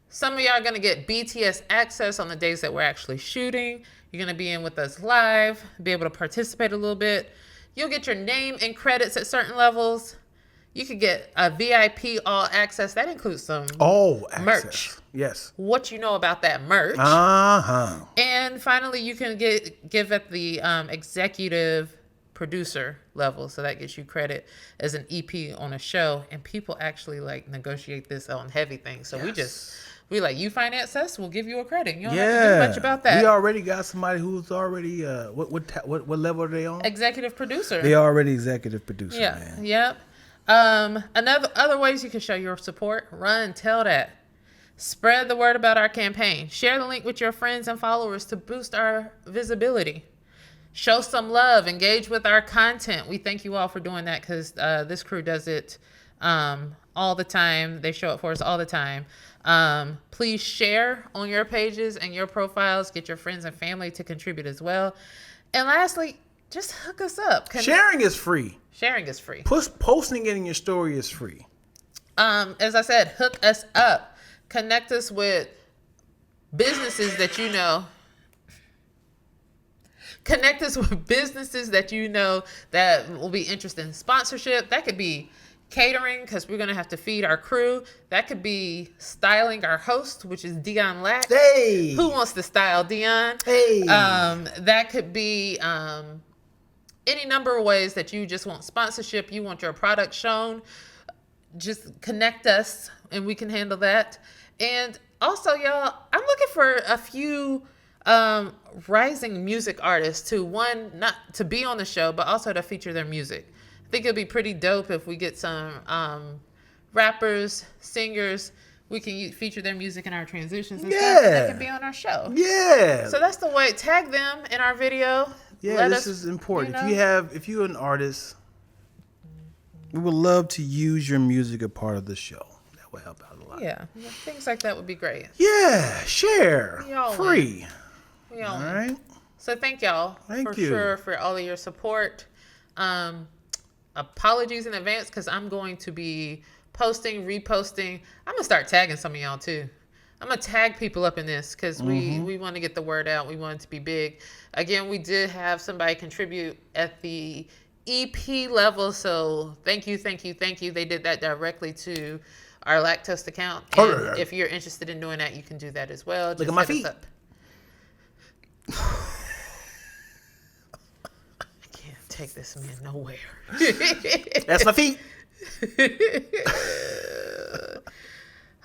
Some of y'all are going to get BTS access on the days that we're actually shooting. You're going to be in with us live, be able to participate a little bit. You'll get your name and credits at certain levels. You could get a VIP all access. That includes some merch. Yes. What you know about that merch. Uh-huh. And finally, you can give at the executive producer level. So that gets you credit as an EP on a show. And people actually negotiate this on heavy things. So we you finance us, we'll give you a credit. You don't have to do much about that. We already got somebody who's already what level are they on? Executive producer. They already executive producer. Yeah. Man. Yep. Other ways you can show your support. Run, tell that. Spread the word about our campaign. Share the link with your friends and followers to boost our visibility. Show some love. Engage with our content. We thank you all for doing that, because this crew does it all the time. They show up for us all the time. Please share on your pages and your profiles. Get your friends and family to contribute as well. And lastly, just hook us up. Sharing is free. Sharing is free. Posting it in your story is free. As I said, hook us up. Connect us with businesses that you know. Connect us with businesses that you know that will be interested in sponsorship. That could be catering, because we're going to have to feed our crew. That could be styling our host, which is Dion Lack. Hey! Who wants to style Dion? Hey! That could be any number of ways that you just want sponsorship. You want your product shown. Just connect us, and we can handle that. And also, y'all, I'm looking for a few rising music artists not to be on the show, but also to feature their music. I think it'd be pretty dope if we get some rappers, singers. We can feature their music in our transitions and stuff. And they can be on our show. Yeah. So that's the way. Tag them in our video. Yeah, this is important. If you're an artist, we would love to use your music as part of the show. That would help out a lot. Yeah, things like that would be great. Yeah, share. Free. We all all right. So thank y'all for all of your support. Apologies in advance, because I'm going to be posting, reposting. I'm going to start tagging some of y'all too. I'm going to tag people up in this, because we want to get the word out. We want it to be big. Again, we did have somebody contribute at the EP level. So thank you. They did that directly to our Lacktoast account. And if you're interested in doing that, you can do that as well. Look at my feet. Take this man nowhere. That's my feet.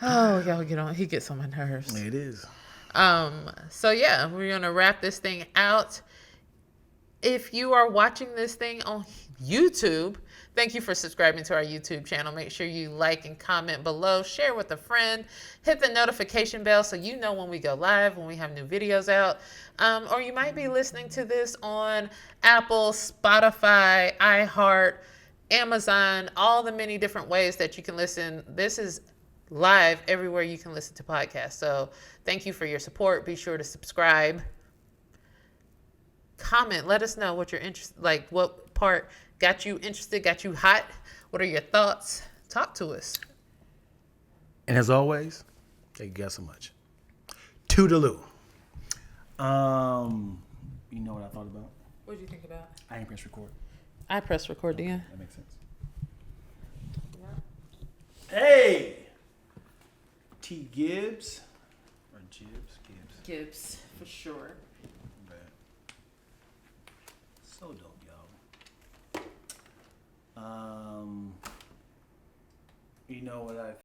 Oh, y'all get on. He gets on my nerves. It is. So yeah, we're gonna wrap this thing out. If you are watching this thing on YouTube, Thank you for subscribing to our YouTube channel. Make sure you like and comment below. Share with a friend. Hit the notification bell so you know when we go live, when we have new videos out. Or you might be listening to this on Apple, Spotify, iHeart, Amazon, all the many different ways that you can listen. This is live everywhere you can listen to podcasts. So thank you for your support. Be sure to subscribe. Comment. Let us know what you're interested, like what part got you interested, got you hot. What are your thoughts? Talk to us. And as always, thank you guys so much. Toodaloo. You know what I thought about? What did you think about? I ain't press record. I press record, Dan. That makes sense. Hey! T. Gibbs. Or Gibbs? Gibbs, for sure. So dope, y'all. You know what I